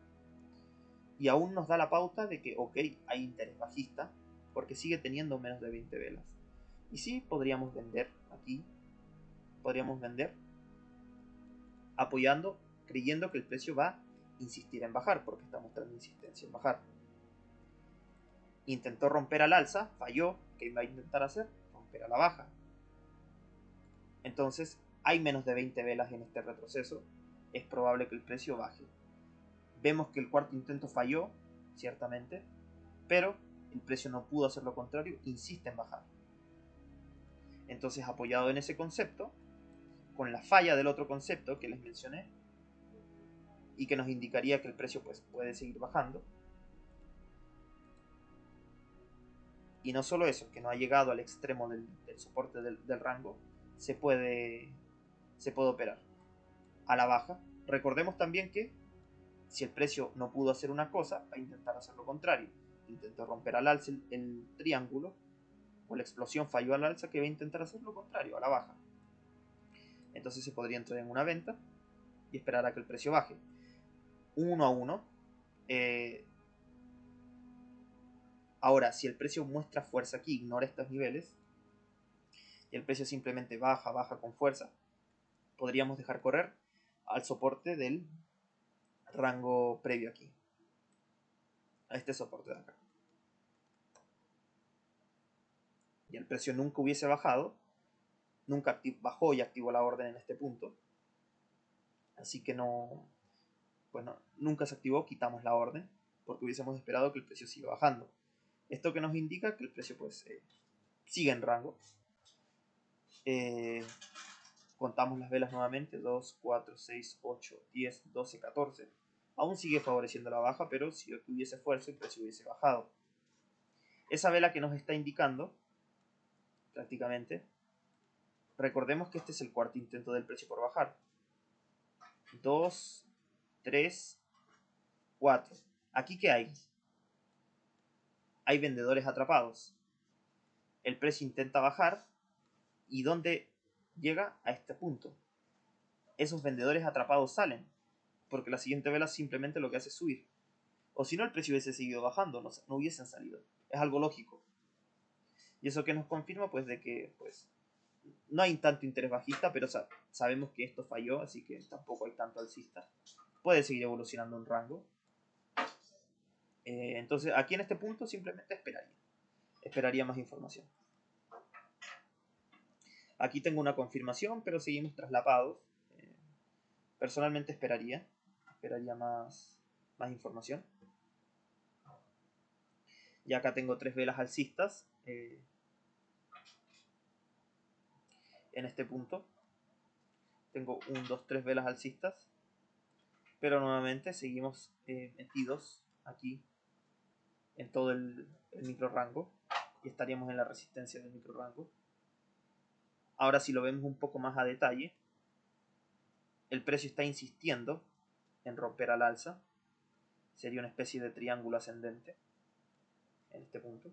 Y aún nos da la pauta de que, ok, hay interés bajista, porque sigue teniendo menos de 20 velas. Y sí, podríamos vender aquí, podríamos vender apoyando, creyendo que el precio va a insistir en bajar, porque está mostrando insistencia en bajar. Intentó romper al alza, falló. ¿Qué va a intentar hacer? Romper a la baja. Entonces, hay menos de 20 velas en este retroceso. Es probable que el precio baje. Vemos que el cuarto intento falló, ciertamente, pero el precio no pudo hacer lo contrario, insiste en bajar. Entonces, apoyado en ese concepto, con la falla del otro concepto que les mencioné, y que nos indicaría que el precio pues, puede seguir bajando, y no solo eso, que no ha llegado al extremo del soporte del rango, se puede operar a la baja. Recordemos también que si el precio no pudo hacer una cosa, va a intentar hacer lo contrario. Intentó romper al alza el triángulo, o la explosión falló al alza, que va a intentar hacer lo contrario, a la baja. Entonces se podría entrar en una venta y esperar a que el precio baje. 1 a 1. Ahora, si el precio muestra fuerza aquí, ignora estos niveles, y el precio simplemente baja con fuerza, podríamos dejar correr al soporte del rango previo aquí, a este soporte de acá. Y el precio nunca hubiese bajado, nunca bajó y activó la orden en este punto, así que no, bueno, nunca se activó, quitamos la orden, porque hubiésemos esperado que el precio siga bajando. Esto que nos indica que el precio pues sigue en rango. Contamos las velas nuevamente, 2, 4, 6, 8, 10, 12, 14. Aún sigue favoreciendo la baja, pero si hubiese fuerza el precio hubiese bajado. esa vela que nos está indicando, prácticamente, recordemos que este es el cuarto intento del precio por bajar. 2, 3, 4. ¿Aquí qué hay? Hay vendedores atrapados. El precio intenta bajar. ¿Y dónde llega? A este punto. Esos vendedores atrapados salen, porque la siguiente vela simplemente lo que hace es subir. O si no, el precio hubiese seguido bajando, no hubiesen salido. Es algo lógico. Y eso que nos confirma, pues, de que pues, no hay tanto interés bajista, pero sabemos que esto falló, así que tampoco hay tanto alcista. Puede seguir evolucionando un rango. Entonces, aquí en este punto simplemente esperaría más información. Aquí tengo una confirmación, pero seguimos traslapados. Personalmente esperaría más información. Y acá tengo 3 velas alcistas en este punto. Tengo 1, 2, 3 velas alcistas. Pero nuevamente seguimos metidos aquí en todo el micro rango. Y estaríamos en la resistencia del micro rango. Ahora si lo vemos un poco más a detalle, el precio está insistiendo en romper al alza. Sería una especie de triángulo ascendente en este punto.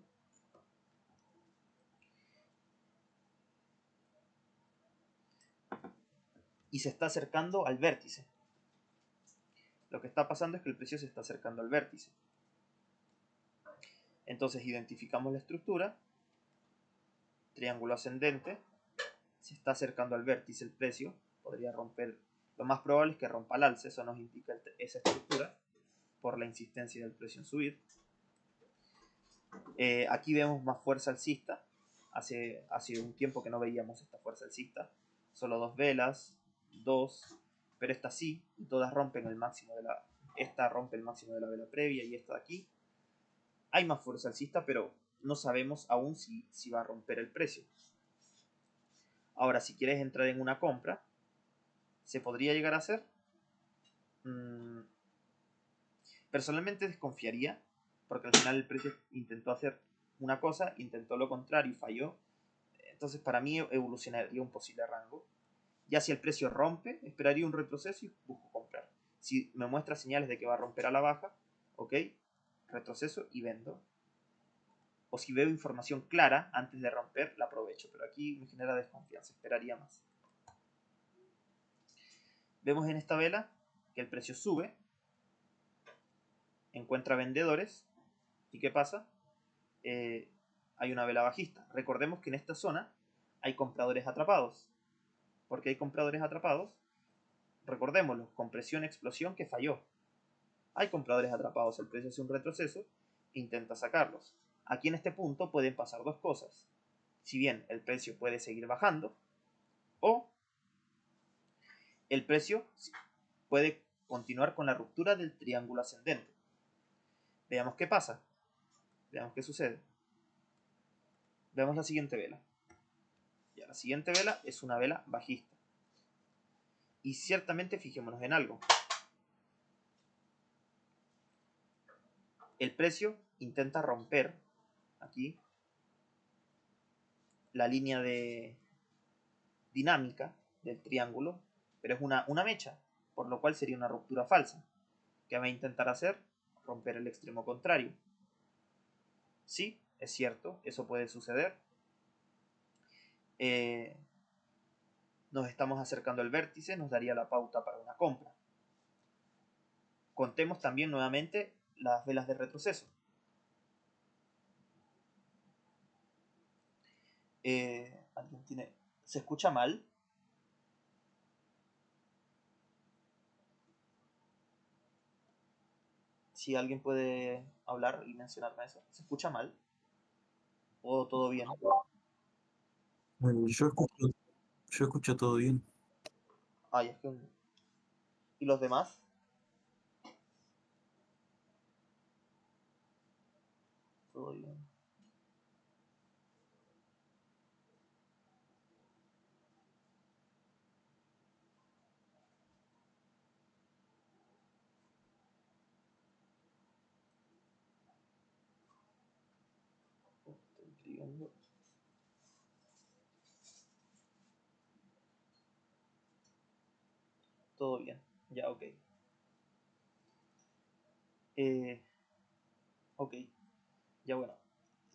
Y se está acercando al vértice. Lo que está pasando es que el precio se está acercando al vértice. Entonces identificamos la estructura. Triángulo ascendente. Se está acercando al vértice el precio. Podría romper. Lo más probable es que rompa al alza. Eso nos indica esa estructura. Por la insistencia del precio en subir. Aquí vemos más fuerza alcista. Hace un tiempo que no veíamos esta fuerza alcista. Solo 2 velas. 2. Pero esta sí. Y todas rompen el máximo de la... Esta rompe el máximo de la vela previa. Y esta de aquí. Hay más fuerza alcista, pero no sabemos aún si va a romper el precio. Ahora, si quieres entrar en una compra, ¿se podría llegar a hacer? Personalmente desconfiaría, porque al final el precio intentó hacer una cosa, intentó lo contrario y falló. Entonces para mí evolucionaría un posible rango. Ya si el precio rompe, esperaría un retroceso y busco comprar. Si me muestra señales de que va a romper a la baja, ok, retroceso y vendo. O si veo información clara antes de romper, la aprovecho. Pero aquí me genera desconfianza, esperaría más. Vemos en esta vela que el precio sube, encuentra vendedores. ¿Y qué pasa? Hay una vela bajista. Recordemos que en esta zona hay compradores atrapados. ¿Por qué hay compradores atrapados? Recordémoslo, compresión, explosión que falló. Hay compradores atrapados, el precio hace un retroceso, intenta sacarlos. Aquí en este punto pueden pasar dos cosas. Si bien el precio puede seguir bajando, o el precio puede continuar con la ruptura del triángulo ascendente. Veamos qué pasa. Veamos qué sucede. Veamos la siguiente vela. Ya, la siguiente vela es una vela bajista. Y ciertamente fijémonos en algo. El precio intenta romper aquí la línea de dinámica del triángulo, pero es una mecha, por lo cual sería una ruptura falsa. ¿Qué va a intentar hacer? Romper el extremo contrario. Sí, es cierto, eso puede suceder. Nos estamos acercando al vértice, nos daría la pauta para una compra. Contemos también nuevamente las velas de retroceso. ¿Alguien tiene... ¿Se escucha mal? Si alguien puede hablar y mencionarme eso. ¿Se escucha mal? ¿O todo bien? Yo escucho todo bien. Ay, es que... ¿Y los demás? Todo bien. segundo. Todo bien, ya, ok. Ok, ya bueno.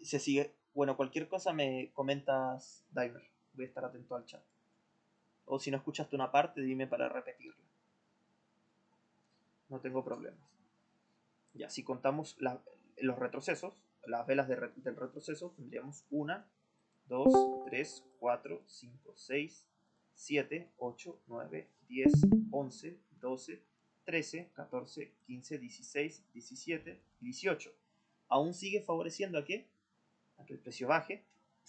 Se sigue. Bueno, cualquier cosa me comentas, Diver. Voy a estar atento al chat. O si no escuchaste una parte, dime para repetirla. No tengo problemas. Ya, si contamos los retrocesos, las velas del retroceso, tendríamos 1, 2, 3, 4, 5, 6, 7, 8, 9, 10, 11, 12, 13, 14, 15, 16, 17 y 18. Aún sigue favoreciendo a que el precio baje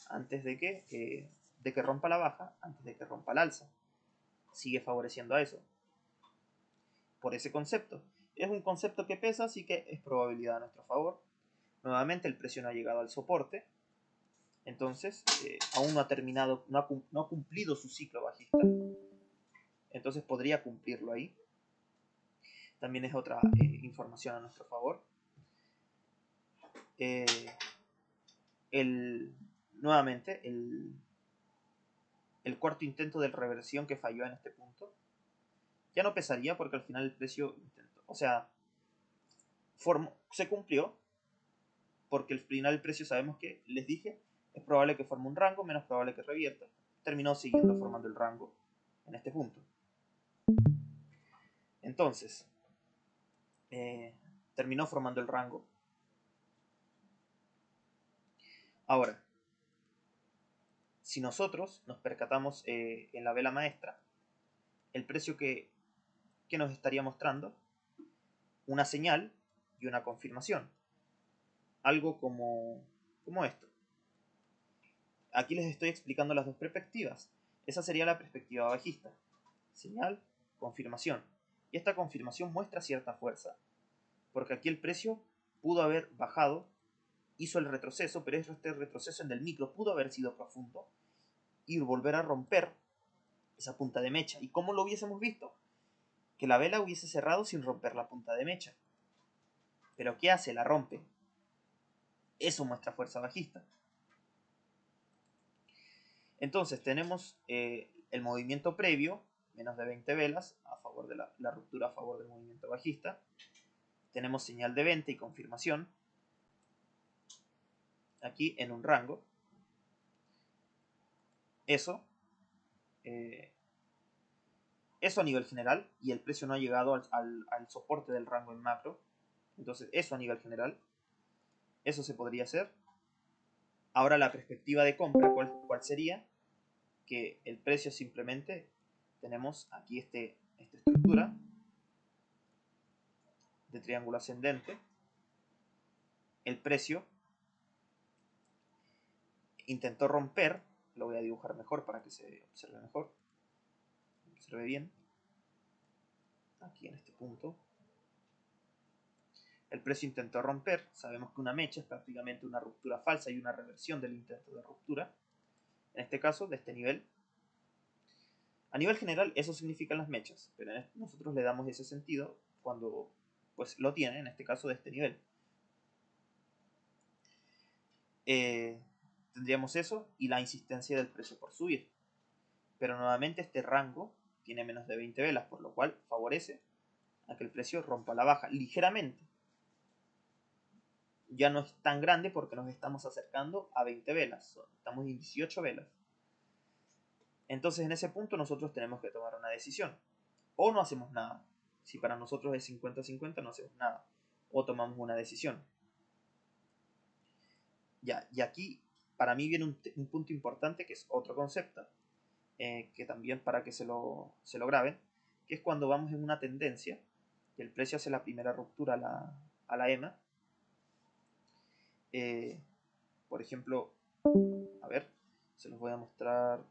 antes de que rompa la baja, antes de que rompa el alza. Sigue favoreciendo a eso. Por ese concepto. Es un concepto que pesa, así que es probabilidad a nuestro favor. Nuevamente el precio no ha llegado al soporte. Entonces, aún no ha terminado, no ha cumplido su ciclo bajista. Entonces podría cumplirlo ahí. También es otra información a nuestro favor. Nuevamente, el cuarto intento de reversión que falló en este punto ya no pesaría porque al final el precio intentó, o sea, se cumplió porque al final el precio sabemos que, les dije, es probable que forme un rango, menos probable que revierta. Terminó siguiendo formando el rango en este punto. Entonces, terminó formando el rango. Ahora, si nosotros nos percatamos en la vela maestra, el precio que nos estaría mostrando, una señal y una confirmación. Algo como esto. Aquí les estoy explicando las dos perspectivas. Esa sería la perspectiva bajista. Señal, confirmación. Y esta confirmación muestra cierta fuerza. Porque aquí el precio pudo haber bajado, hizo el retroceso, pero este retroceso en el micro pudo haber sido profundo y volver a romper esa punta de mecha. ¿Y cómo lo hubiésemos visto? Que la vela hubiese cerrado sin romper la punta de mecha. ¿Pero qué hace? La rompe. Eso muestra fuerza bajista. Entonces tenemos el movimiento previo, menos de 20 velas, a favor de la ruptura a favor del movimiento bajista. Tenemos señal de venta y confirmación. Aquí en un rango. Eso a nivel general, y el precio no ha llegado al soporte del rango en macro. Entonces eso a nivel general. Eso se podría hacer. Ahora la perspectiva de compra, ¿cuál sería? Que el precio simplemente, tenemos aquí esta estructura de triángulo ascendente. El precio intentó romper, lo voy a dibujar mejor para que se observe mejor, observe bien, aquí en este punto. El precio intentó romper, sabemos que una mecha es prácticamente una ruptura falsa y una reversión del intento de ruptura, en este caso de este nivel. A nivel general eso significan las mechas, pero nosotros le damos ese sentido cuando pues lo tiene, en este caso de este nivel. Tendríamos eso y la insistencia del precio por subir. Pero nuevamente este rango tiene menos de 20 velas, por lo cual favorece a que el precio rompa la baja ligeramente. Ya no es tan grande porque nos estamos acercando a 20 velas. Estamos en 18 velas. Entonces en ese punto nosotros tenemos que tomar una decisión. O no hacemos nada. Si para nosotros es 50-50, no hacemos nada. O tomamos una decisión. Ya, y aquí para mí viene un punto importante que es otro concepto. Que también para que se lo graben. Que es cuando vamos en una tendencia. Y el precio hace la primera ruptura a la EMA. Por ejemplo, a ver, se los voy a mostrar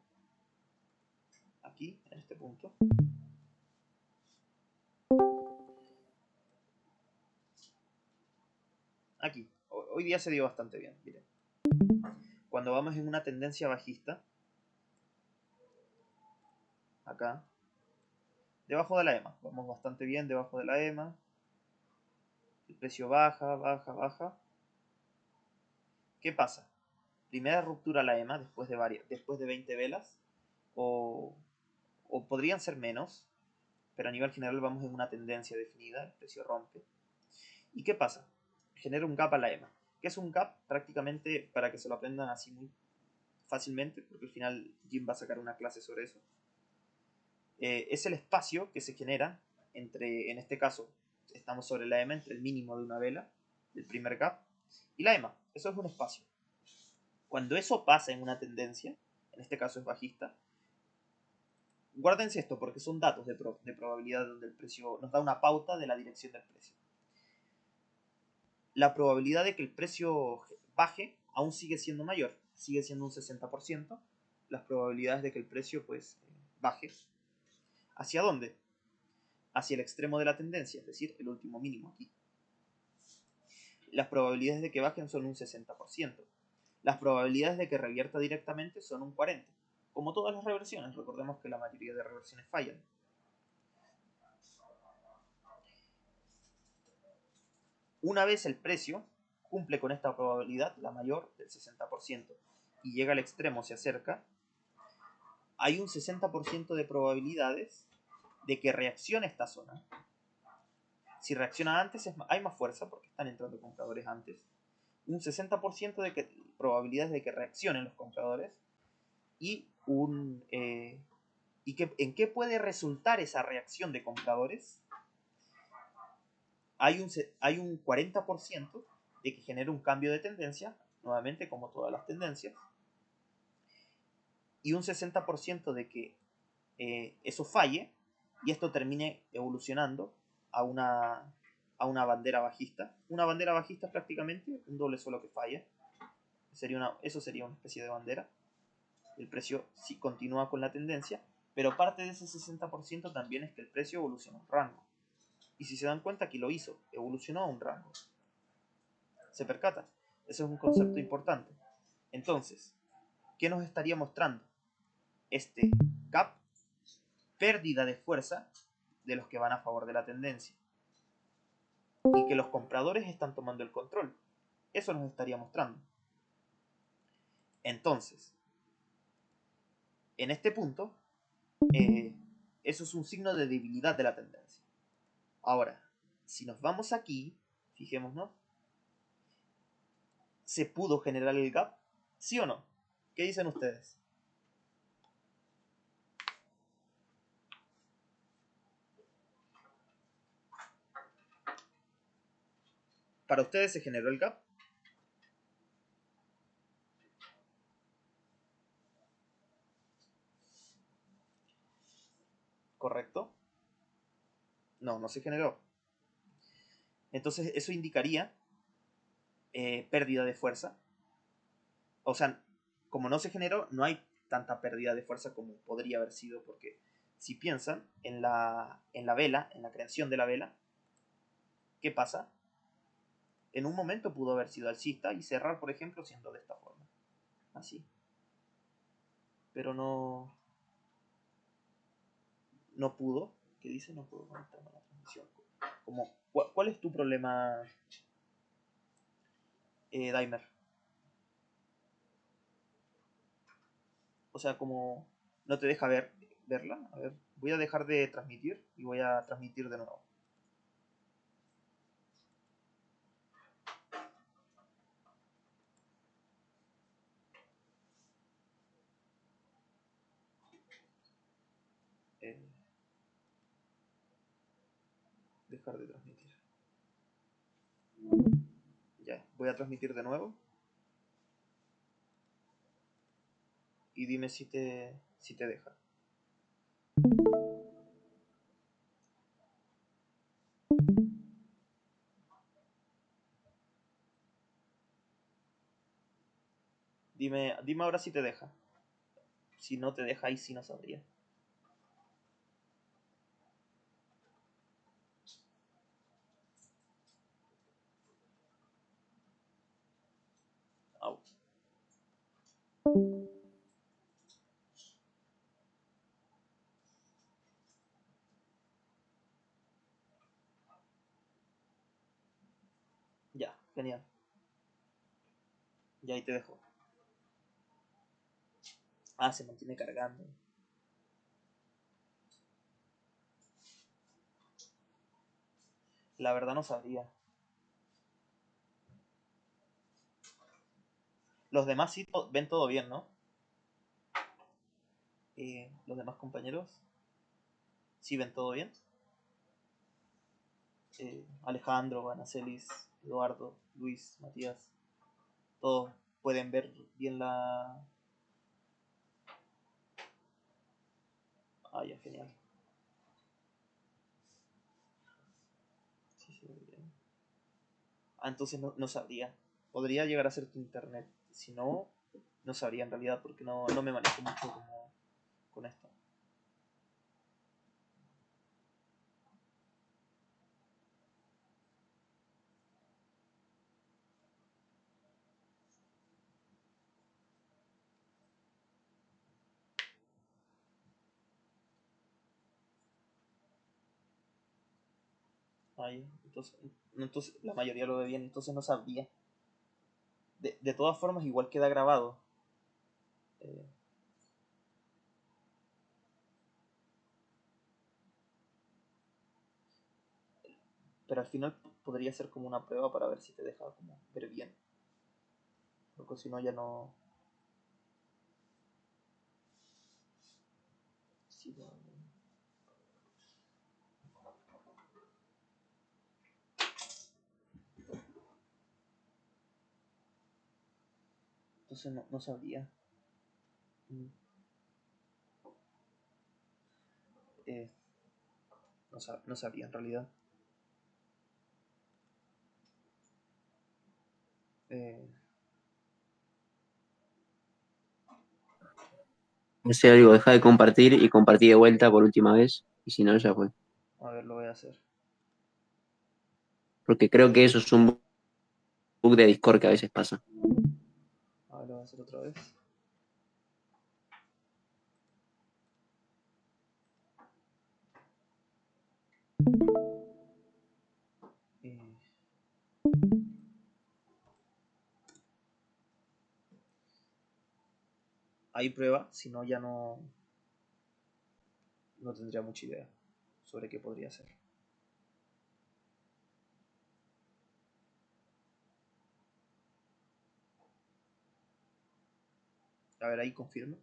aquí, en este punto. Aquí, hoy día se dio bastante bien, miren. Cuando vamos en una tendencia bajista, acá, debajo de la EMA, vamos bastante bien debajo de la EMA. El precio baja, baja, baja. ¿Qué pasa? primera ruptura a la EMA después de 20 velas, o podrían ser menos, pero a nivel general vamos en una tendencia definida, el precio rompe. ¿Y qué pasa? Genera un gap a la EMA. ¿Qué es un gap? Prácticamente, para que se lo aprendan así muy fácilmente, porque al final Jim va a sacar una clase sobre eso. Es el espacio que se genera entre, en este caso, estamos sobre la EMA, entre el mínimo de una vela, el primer gap, y la EMA. Eso es un espacio. Cuando eso pasa en una tendencia, en este caso es bajista, guárdense esto porque son datos de probabilidad donde el precio nos da una pauta de la dirección del precio. La probabilidad de que el precio baje aún sigue siendo mayor, sigue siendo un 60%. Las probabilidades de que el precio pues baje. ¿Hacia dónde? Hacia el extremo de la tendencia, es decir, el último mínimo aquí. Las probabilidades de que bajen son un 60%. Las probabilidades de que revierta directamente son un 40%. Como todas las reversiones, recordemos que la mayoría de reversiones fallan. Una vez el precio cumple con esta probabilidad, la mayor del 60%, y llega al extremo, se acerca, hay un 60% de probabilidades de que reaccione esta zona. Si reacciona antes, hay más fuerza porque están entrando compradores antes. Un 60% de probabilidades de que reaccionen los compradores y ¿en qué puede resultar esa reacción de compradores? Hay un 40% de que genere un cambio de tendencia, nuevamente como todas las tendencias, y un 60% de que eso falle y esto termine evolucionando a una bandera bajista. Una bandera bajista es prácticamente un doble suelo que falla. Eso sería una especie de bandera. El precio sí continúa con la tendencia, pero parte de ese 60% también es que el precio evoluciona a un rango. Y si se dan cuenta, aquí lo hizo, evolucionó a un rango. ¿Se percata? Ese es un concepto importante. Entonces, ¿qué nos estaría mostrando? Este gap, pérdida de fuerza de los que van a favor de la tendencia. Y que los compradores están tomando el control. Eso nos estaría mostrando. Entonces, en este punto, eso es un signo de debilidad de la tendencia. Ahora, si nos vamos aquí, fijémonos, ¿se pudo generar el gap? ¿Sí o no? ¿Qué dicen ustedes? ¿Para ustedes se generó el gap? ¿Correcto? No, no se generó. Entonces eso indicaría pérdida de fuerza. O sea, como no se generó, no hay tanta pérdida de fuerza como podría haber sido, porque si piensan en la vela, en la creación de la vela, ¿qué pasa? En un momento pudo haber sido alcista y cerrar, por ejemplo, siendo de esta forma. Así. Pero no pudo. ¿Qué dice? No pudo conectarme a la transmisión. ¿Cuál es tu problema, Daimer? O sea, como no te deja verla. A ver, voy a dejar de transmitir y voy a transmitir de nuevo. Eh, dejar de transmitir. Ya, voy a transmitir de nuevo. Y dime si te deja. Dime ahora si te deja. Si no te deja, ahí sí no sabría. Au. Ya, genial. Ya ahí te dejo. Ah, se mantiene cargando. La verdad no sabría. Los demás sí ven todo bien, ¿no? Los demás compañeros sí ven todo bien. Alejandro, Anacelis, Eduardo, Luis, Matías, todos pueden ver bien la... Ah, ya, genial. Sí, se ve bien. Ah, entonces no sabría. Podría llegar a ser tu internet. Si no, no sabría en realidad porque no me manejo mucho como con esto. Ahí, entonces la mayoría lo ve bien, entonces no sabría. De todas formas, igual queda grabado. Eh, pero al final podría ser como una prueba para ver si te deja como ver bien. Porque si no ya no... Sí, no. Entonces no sabría. Mm, eh, no sabría en realidad. Eh, No sé, algo, deja de compartir y compartí de vuelta por última vez. Y si no, ya fue. a ver, lo voy a hacer. Porque creo que eso es un bug de Discord que a veces pasa. A ver, lo voy a hacer otra vez. Eh, Ahí prueba, si no ya no tendría mucha idea sobre qué podría ser. A ver, ahí confirmo.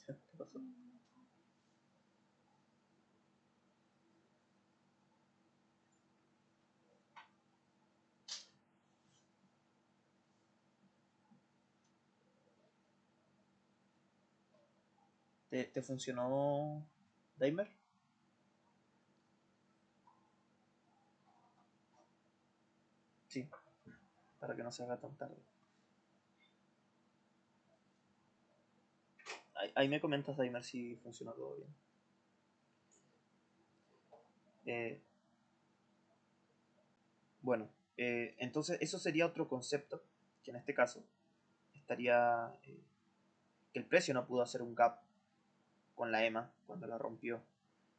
¿Qué pasó? ¿Te funcionó Daimler? Sí, para que no se haga tan tarde. Ahí me comentas, Daimler, si funcionó todo bien. Eh, bueno, entonces eso sería otro concepto, que en este caso estaría que el precio no pudo hacer un gap con la EMA cuando la rompió,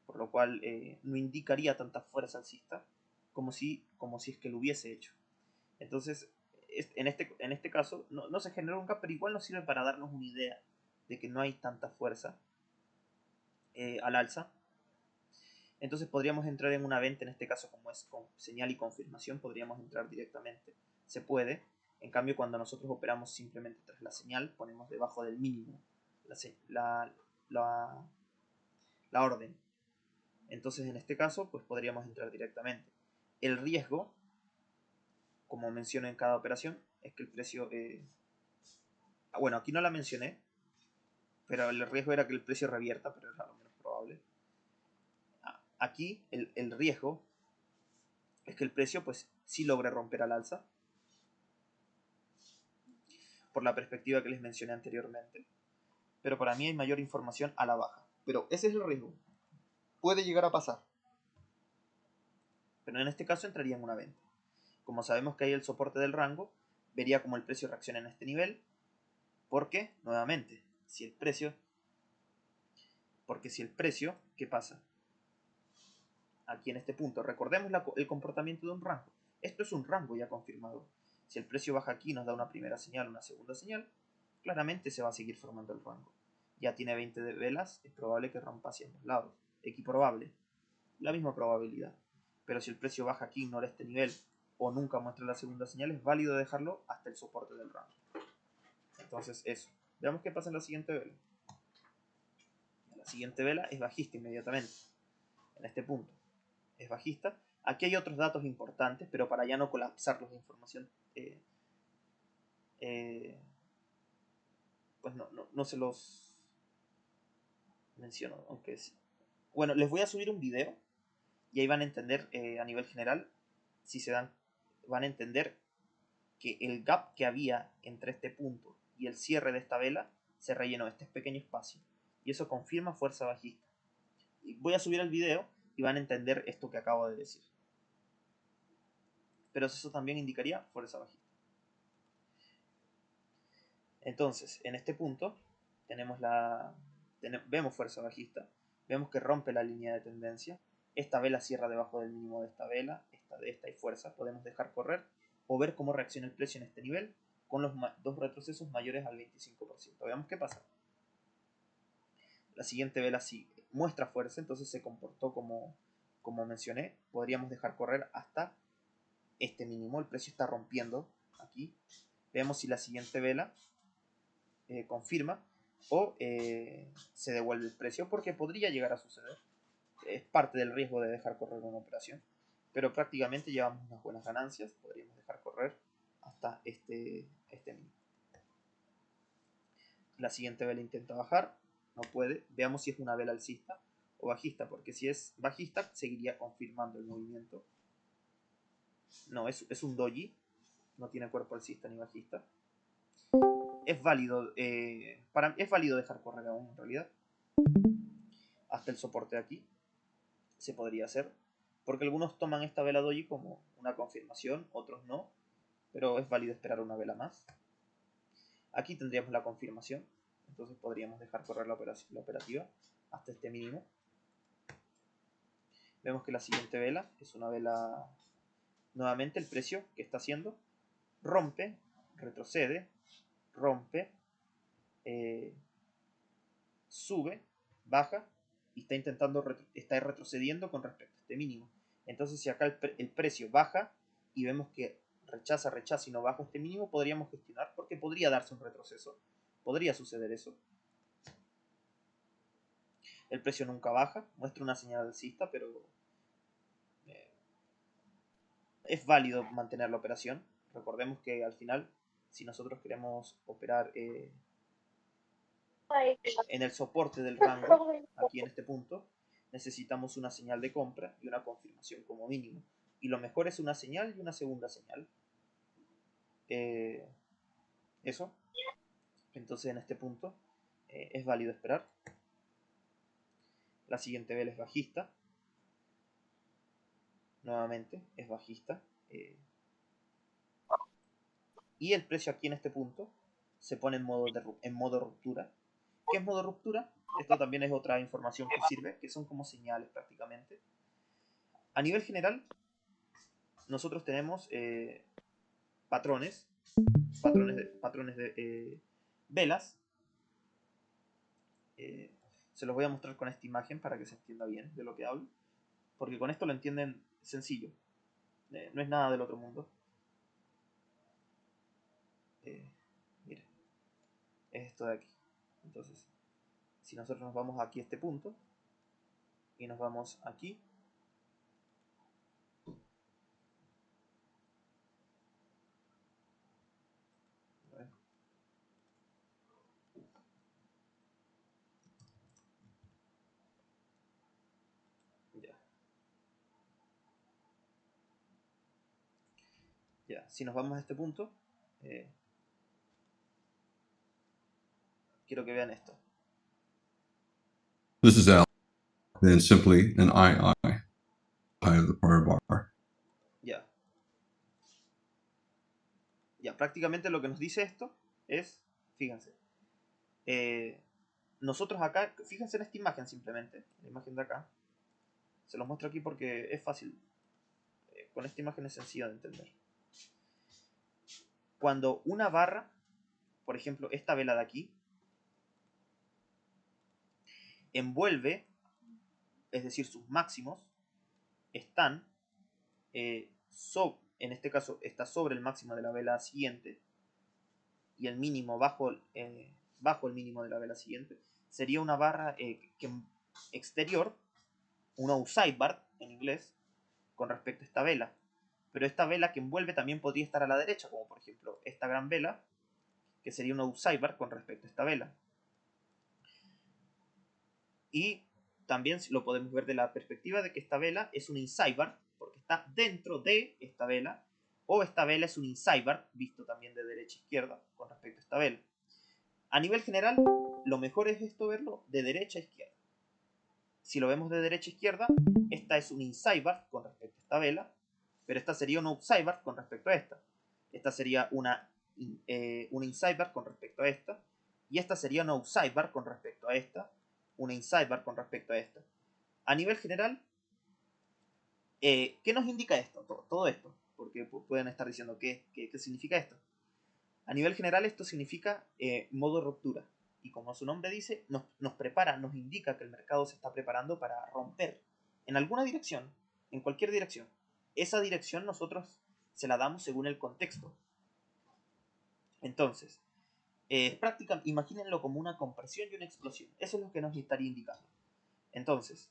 por lo cual no indicaría tanta fuerza alcista como si es que lo hubiese hecho. Entonces, en este caso, no se generó un gap, pero igual nos sirve para darnos una idea de que no hay tanta fuerza al alza. Entonces podríamos entrar en una venta, en este caso como es con señal y confirmación, podríamos entrar directamente. Se puede. En cambio, cuando nosotros operamos simplemente tras la señal, ponemos debajo del mínimo la, la, la orden. Entonces, en este caso, pues podríamos entrar directamente. El riesgo, como menciono en cada operación, es que el precio... bueno, aquí no la mencioné, pero el riesgo era que el precio revierta, pero era lo menos probable. Aquí el riesgo es que el precio pues sí logre romper al alza, por la perspectiva que les mencioné anteriormente. Pero para mí hay mayor información a la baja. Pero ese es el riesgo. Puede llegar a pasar. Pero en este caso entraría en una venta. Como sabemos que hay el soporte del rango, vería cómo el precio reacciona en este nivel. Porque, nuevamente, si el precio Porque si el precio, ¿qué pasa? Aquí en este punto, recordemos el comportamiento de un rango. Esto es un rango ya confirmado. Si el precio baja aquí y nos da una primera señal, una segunda señal, claramente se va a seguir formando el rango. Ya tiene 20 de velas, es probable que rompa hacia ambos lados. Equiprobable, la misma probabilidad. Pero si el precio baja aquí, ignora este nivel, o nunca muestra la segunda señal, es válido dejarlo hasta el soporte del rango. Entonces eso. Veamos qué pasa en la siguiente vela. La siguiente vela es bajista inmediatamente. En este punto es bajista. Aquí hay otros datos importantes, pero para ya no colapsarlos de información, pues no se los menciono, aunque sí. Bueno, les voy a subir un video y ahí van a entender a nivel general, si se dan, van a entender que el gap que había entre este punto y el cierre de esta vela se rellenó este pequeño espacio. Y eso confirma fuerza bajista. Y voy a subir el video y van a entender esto que acabo de decir. Pero eso también indicaría fuerza bajista. Entonces, en este punto tenemos vemos fuerza bajista, vemos que rompe la línea de tendencia, esta vela cierra debajo del mínimo de esta vela, esta de esta y fuerza, podemos dejar correr o ver cómo reacciona el precio en este nivel con los dos retrocesos mayores al 25%. Veamos qué pasa. La siguiente vela sí muestra fuerza, entonces se comportó como mencioné, podríamos dejar correr hasta este mínimo, el precio está rompiendo aquí. Veamos si la siguiente vela confirma o se devuelve el precio, porque podría llegar a suceder. Es parte del riesgo de dejar correr una operación, pero prácticamente llevamos unas buenas ganancias. Podríamos dejar correr hasta este mínimo. La siguiente vela intenta bajar, no puede. Veamos si es una vela alcista o bajista, porque si es bajista seguiría confirmando el movimiento. No, es un doji, no tiene cuerpo alcista ni bajista. Es válido, es válido dejar correr aún en realidad. Hasta el soporte de aquí se podría hacer, porque algunos toman esta vela doji como una confirmación, otros no, pero es válido esperar una vela más. Aquí tendríamos la confirmación, entonces podríamos dejar correr la operativa hasta este mínimo. Vemos que la siguiente vela es una vela, nuevamente el precio que está haciendo, rompe, retrocede, rompe, sube, baja y está intentando, está retrocediendo con respecto a este mínimo. Entonces si acá el precio baja y vemos que rechaza y no baja este mínimo, podríamos gestionar, porque podría darse un retroceso, podría suceder eso. El precio nunca baja, muestra una señal alcista, pero es válido mantener la operación. Recordemos que al final, si nosotros queremos operar en el soporte del rango, aquí en este punto, necesitamos una señal de compra y una confirmación como mínimo. Y lo mejor es una señal y una segunda señal. Eso. Entonces en este punto es válido esperar. La siguiente vela es bajista. Nuevamente es bajista. Y el precio aquí en este punto se pone en modo ruptura. ¿Qué es modo ruptura? Esto también es otra información que sirve, que son como señales prácticamente. A nivel general, nosotros tenemos patrones de velas. Se los voy a mostrar con esta imagen para que se entienda bien de lo que hablo, porque con esto lo entienden sencillo. No es nada del otro mundo. Mira, es esto de aquí. Entonces, si nosotros nos vamos aquí a este punto y nos vamos aquí, ya, si nos vamos a este punto, quiero que vean esto. This is Al. Then simply an II, high of the prior bar. Ya. Ya, prácticamente lo que nos dice esto es, fíjense, nosotros acá, fíjense en esta imagen simplemente, la imagen de acá. Se los muestro aquí porque es fácil. Con esta imagen es sencillo de entender. Cuando una barra, por ejemplo, esta vela de aquí, envuelve, es decir, sus máximos, están, en este caso, está sobre el máximo de la vela siguiente, y el mínimo bajo el mínimo de la vela siguiente, sería una barra exterior, un outside bar en inglés, con respecto a esta vela. Pero esta vela que envuelve también podría estar a la derecha, como por ejemplo esta gran vela, que sería un outside bar con respecto a esta vela. Y también lo podemos ver de la perspectiva de que esta vela es un inside bar, porque está dentro de esta vela, o esta vela es un inside bar, visto también de derecha a izquierda con respecto a esta vela. A nivel general, lo mejor es esto verlo de derecha a izquierda. Si lo vemos de derecha a izquierda, esta es un inside bar con respecto a esta vela, pero esta sería un outside bar con respecto a esta. Esta sería un inside bar con respecto a esta, y esta sería un outside bar con respecto a esta, una inside bar con respecto a esta. A nivel general, ¿qué nos indica esto? Todo esto, porque pueden estar diciendo ¿qué significa esto? A nivel general esto significa modo ruptura, y como su nombre dice, nos prepara, nos indica que el mercado se está preparando para romper en alguna dirección, en cualquier dirección. Esa dirección nosotros se la damos según el contexto. Entonces, imagínenlo como una compresión y una explosión. Eso es lo que nos estaría indicando. Entonces,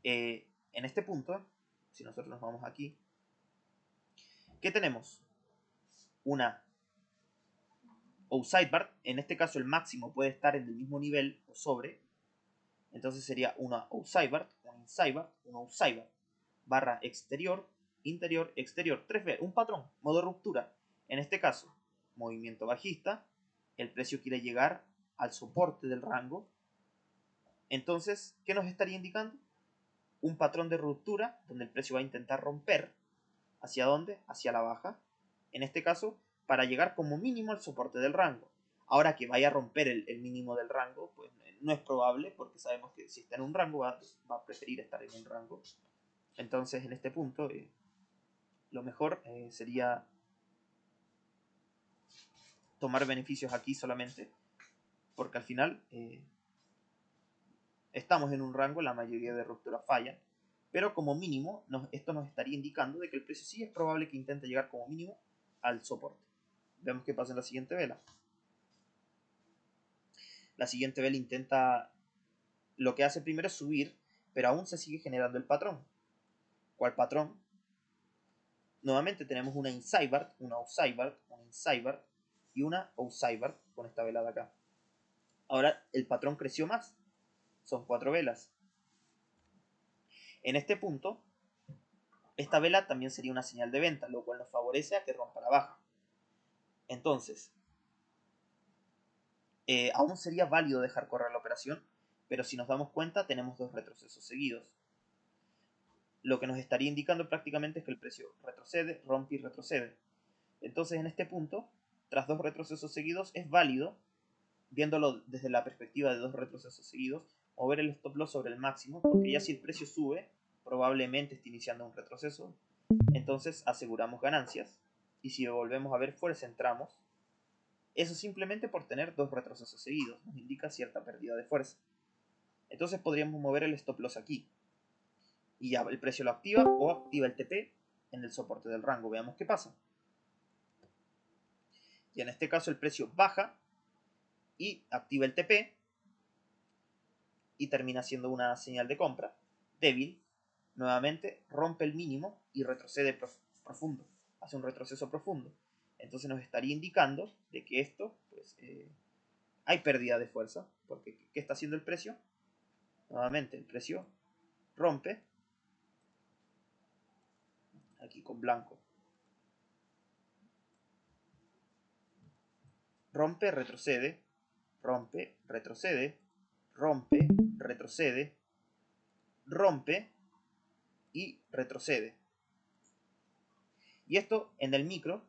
en este punto, si nosotros nos vamos aquí, ¿qué tenemos? Una outside bar, en este caso el máximo puede estar en el mismo nivel o sobre, entonces sería una outside bar, un inside bar, un outside bar, barra exterior, interior, exterior, 3B, un patrón, modo ruptura. En este caso, movimiento bajista, el precio quiere llegar al soporte del rango. Entonces, ¿qué nos estaría indicando? Un patrón de ruptura donde el precio va a intentar romper. ¿Hacia dónde? Hacia la baja. En este caso, para llegar como mínimo al soporte del rango. Ahora que vaya a romper el mínimo del rango, pues no es probable, porque sabemos que si está en un rango va a preferir estar en un rango. Entonces, en este punto, lo mejor sería tomar beneficios aquí solamente, porque al final estamos en un rango, la mayoría de rupturas fallan, pero como mínimo esto nos estaría indicando de que el precio sí es probable que intente llegar como mínimo al soporte. Vemos qué pasa en la siguiente vela. La siguiente vela intenta, lo que hace primero es subir, pero aún se sigue generando el patrón. ¿Cuál patrón? Nuevamente tenemos una inside bar, una outside bar, una inside bar y una outside bar con esta vela de acá. Ahora el patrón creció más, son 4 velas. En este punto, esta vela también sería una señal de venta, lo cual nos favorece a que rompa la baja. Entonces, aún sería válido dejar correr la operación, pero si nos damos cuenta tenemos 2 retrocesos seguidos. Lo que nos estaría indicando prácticamente es que el precio retrocede, rompe y retrocede. Entonces en este punto, tras 2 retrocesos seguidos, es válido, viéndolo desde la perspectiva de 2 retrocesos seguidos, mover el stop loss sobre el máximo, porque ya si el precio sube, probablemente esté iniciando un retroceso, entonces aseguramos ganancias, y si volvemos a ver fuerza entramos. Eso simplemente por tener 2 retrocesos seguidos, nos indica cierta pérdida de fuerza. Entonces podríamos mover el stop loss aquí, y ya el precio lo activa o activa el TP en el soporte del rango. Veamos qué pasa. Y en este caso el precio baja y activa el TP y termina siendo una señal de compra débil. Nuevamente rompe el mínimo y retrocede profundo, hace un retroceso profundo. Entonces nos estaría indicando de que esto, pues, hay pérdida de fuerza, porque ¿qué está haciendo el precio? Nuevamente el precio rompe, aquí con blanco, rompe, retrocede, rompe, retrocede, rompe, retrocede, rompe y retrocede. Y esto en el micro,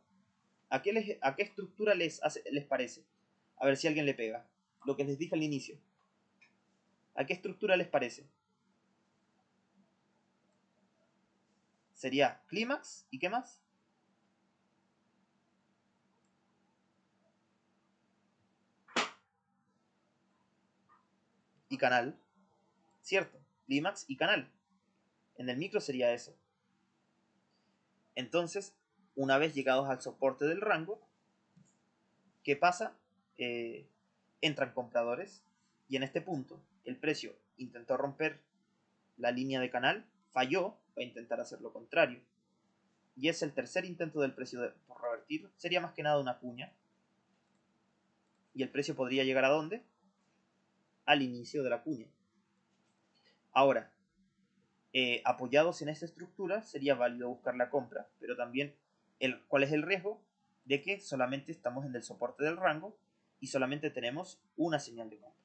¿a qué estructura les parece? A ver si alguien le pega. Lo que les dije al inicio. ¿A qué estructura les parece? Sería clímax y ¿qué más? Y canal, ¿cierto? Clímax y canal. En el micro sería eso. Entonces, una vez llegados al soporte del rango, ¿qué pasa? Entran compradores y en este punto el precio intentó romper la línea de canal, falló, va a intentar hacer lo contrario. Y es el tercer intento del precio por revertir. Sería más que nada una cuña. Y el precio podría llegar ¿a dónde? Al inicio de la cuña. Ahora, apoyados en esta estructura, sería válido buscar la compra, pero también ¿cuál es el riesgo? De que solamente estamos en el soporte del rango y solamente tenemos una señal de compra.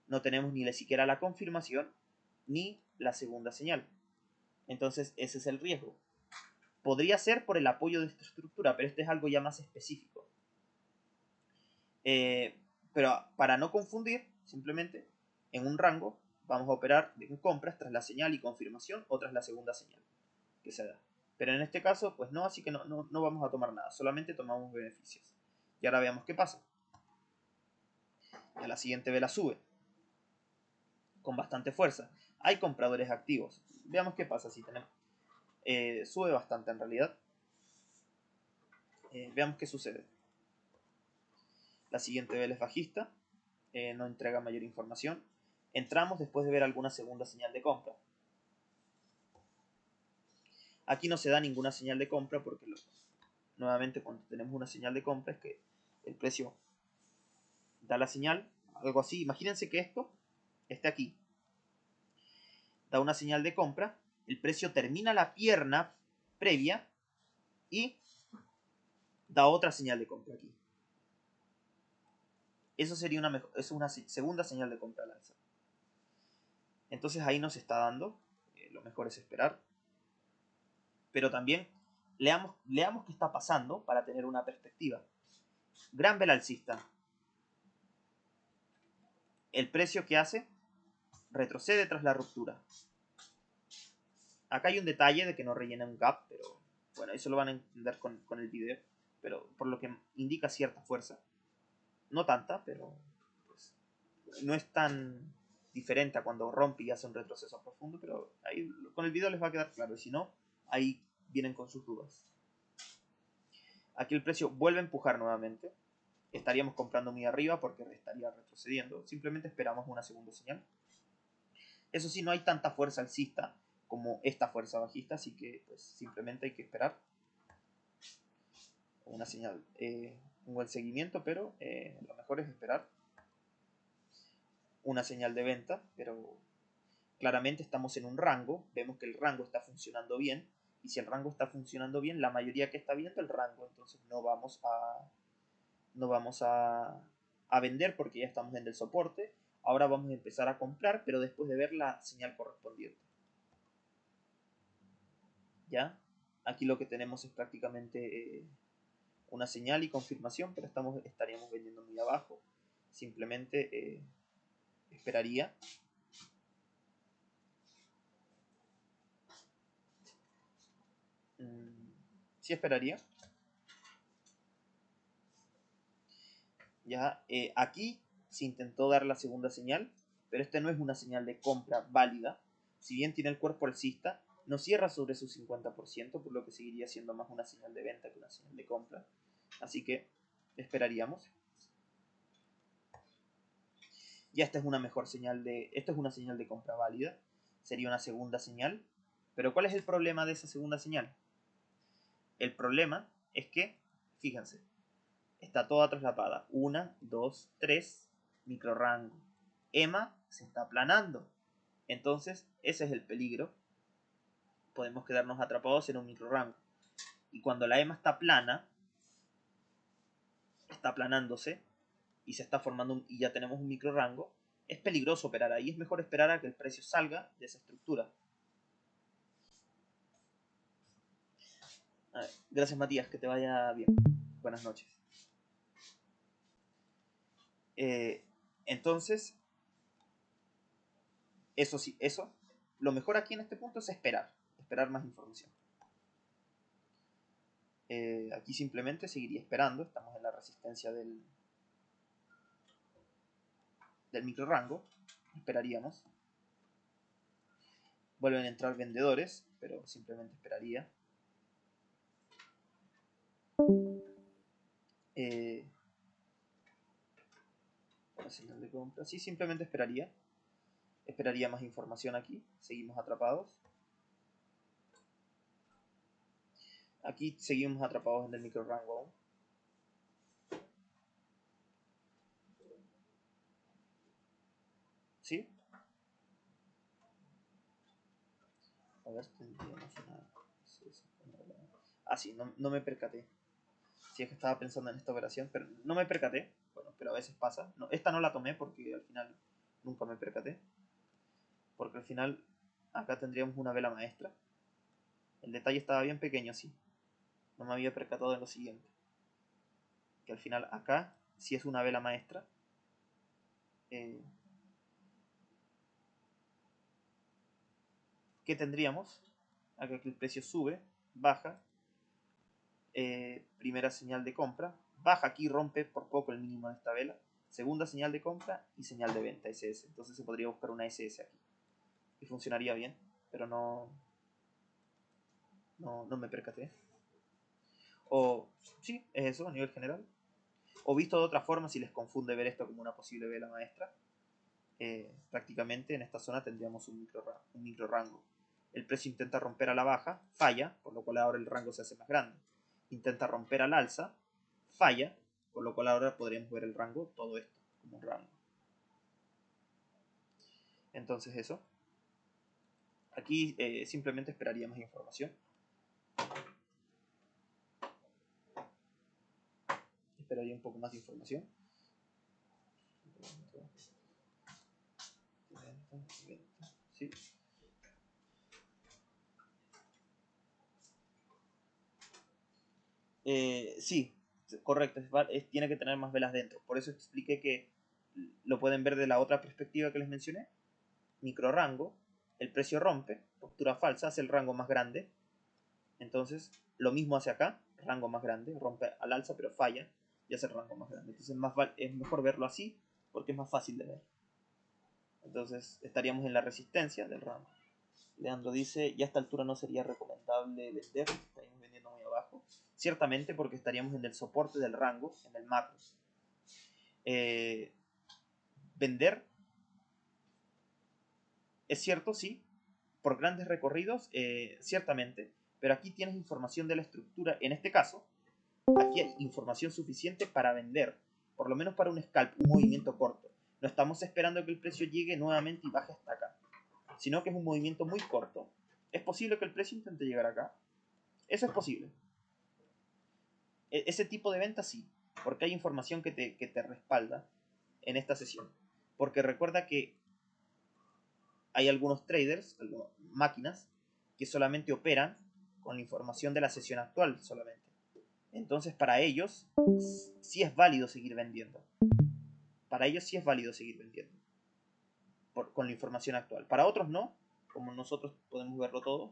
No tenemos ni siquiera la confirmación ni la segunda señal. Entonces ese es el riesgo. Podría ser por el apoyo de esta estructura, pero este es algo ya más específico. Pero para no confundir, simplemente en un rango vamos a operar en compras tras la señal y confirmación o tras la segunda señal que se da. Pero en este caso, pues no, así que no vamos a tomar nada, solamente tomamos beneficios. Y ahora veamos qué pasa. Y a la siguiente vela sube con bastante fuerza. Hay compradores activos. Veamos qué pasa si tenemos. Sube bastante en realidad. Veamos qué sucede. La siguiente vela es bajista. No entrega mayor información. Entramos después de ver alguna segunda señal de compra. Aquí no se da ninguna señal de compra porque nuevamente cuando tenemos una señal de compra es que el precio da la señal, algo así. Imagínense que esto esté aquí. Da una señal de compra, el precio termina la pierna previa y da otra señal de compra aquí. Eso sería una segunda señal de compra al alza. Entonces ahí nos está dando, lo mejor es esperar. Pero también leamos qué está pasando para tener una perspectiva. Gran vela alcista. El precio que hace retrocede tras la ruptura. Acá hay un detalle de que no rellena un gap, pero bueno, eso lo van a entender con el video. Pero por lo que indica cierta fuerza. No tanta, pero pues, no es tan diferente a cuando rompe y hace un retroceso profundo, pero ahí con el video les va a quedar claro. Y si no, ahí vienen con sus dudas. Aquí el precio vuelve a empujar nuevamente. Estaríamos comprando muy arriba porque estaría retrocediendo. Simplemente esperamos una segunda señal. Eso sí, no hay tanta fuerza alcista como esta fuerza bajista, así que pues simplemente hay que esperar una señal, un buen seguimiento, pero lo mejor es esperar una señal de venta, pero claramente estamos en un rango, vemos que el rango está funcionando bien, y si el rango está funcionando bien, la mayoría que está viendo el rango, entonces no vamos a vender porque ya estamos en el soporte. Ahora vamos a empezar a comprar, pero después de ver la señal correspondiente. ¿Ya? Aquí lo que tenemos es prácticamente una señal y confirmación, pero estaríamos vendiendo muy abajo. Simplemente esperaría. Sí esperaría. Ya, aquí se intentó dar la segunda señal, pero esta no es una señal de compra válida. Si bien tiene el cuerpo alcista, no cierra sobre su 50%, por lo que seguiría siendo más una señal de venta que una señal de compra. Así que esperaríamos. Ya esta es una mejor señal esto es una señal de compra válida. Sería una segunda señal. Pero ¿cuál es el problema de esa segunda señal? El problema es que, fíjense, está toda traslapada. 1, 2, 3, microrango. EMA se está aplanando. Entonces, ese es el peligro. Podemos quedarnos atrapados en un microrango. Y cuando la EMA está plana, está aplanándose y se está formando y ya tenemos un microrango, es peligroso operar ahí. Es mejor esperar a que el precio salga de esa estructura. A ver, gracias Matías, que te vaya bien. Buenas noches. Entonces, Eso sí, eso. Lo mejor aquí en este punto es esperar más información. Aquí simplemente seguiría esperando. Estamos en la resistencia del microrango. Esperaríamos. Vuelven a entrar vendedores, pero simplemente esperaría. La señal de compra. Sí, simplemente esperaría. Esperaría más información aquí. Seguimos atrapados. Aquí seguimos atrapados en el microrango aún. ¿Sí? A ver, tendríamos una... Ah, sí, no me percaté. Si es que estaba pensando en esta operación, pero no me percaté. Bueno, pero a veces pasa. No, esta no la tomé porque al final nunca me percaté. Porque al final acá tendríamos una vela maestra. El detalle estaba bien pequeño, sí. No me había percatado de lo siguiente. Que al final acá sí es una vela maestra. ¿Qué tendríamos? Acá que el precio sube, baja. Primera señal de compra. Baja aquí, rompe por poco el mínimo de esta vela. Segunda señal de compra y señal de venta, SS. Entonces se podría buscar una SS aquí. Y funcionaría bien, pero no me percaté. O sí, es eso a nivel general. O visto de otra forma, si les confunde ver esto como una posible vela maestra, prácticamente en esta zona tendríamos un micro rango. El precio intenta romper a la baja, falla, por lo cual ahora el rango se hace más grande. Intenta romper al alza, falla, por lo cual ahora podríamos ver el rango, todo esto como un rango. Entonces eso. Aquí simplemente esperaría más información. Esperaría un poco más de información. Sí. Sí, correcto. Tiene que tener más velas dentro. Por eso expliqué que lo pueden ver de la otra perspectiva que les mencioné. Micro rango. El precio rompe. Ruptura falsa. Hace el rango más grande. Entonces, lo mismo hace acá. Rango más grande. Rompe al alza pero falla. Y hace el rango más grande. Entonces es mejor verlo así. Porque es más fácil de ver. Entonces, estaríamos en la resistencia del rango. Leandro dice, ya a esta altura no sería recomendable vender, estaríamos vendiendo muy abajo. Ciertamente porque estaríamos en el soporte del rango, en el macro. Vender, es cierto, sí, por grandes recorridos, ciertamente, pero aquí tienes información de la estructura, en este caso, aquí hay información suficiente para vender, por lo menos para un scalp, un movimiento corto. No estamos esperando que el precio llegue nuevamente y baje hasta acá, sino que es un movimiento muy corto. ¿Es posible que el precio intente llegar acá? Eso es posible. Ese tipo de venta sí, porque hay información que te respalda en esta sesión. Porque recuerda que hay algunos traders, algunas máquinas, que solamente operan con la información de la sesión actual solamente. Entonces para ellos sí es válido seguir vendiendo. Para ellos sí es válido seguir vendiendo. Con la información actual. Para otros no, como nosotros podemos verlo todos.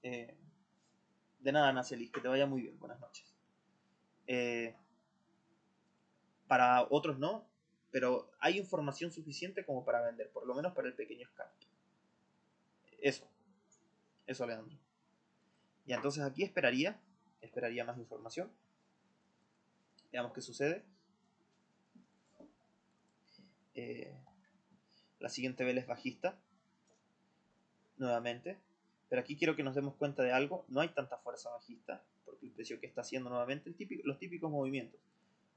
De nada, Nacelis, que te vaya muy bien. Buenas noches. Para otros no, pero hay información suficiente como para vender, por lo menos para el pequeño scalp. Eso, Leandro. Y entonces aquí esperaría más información. Veamos qué sucede. La siguiente vela es bajista, nuevamente. Pero aquí quiero que nos demos cuenta de algo. No hay tanta fuerza bajista, porque el precio que está haciendo nuevamente los típicos movimientos.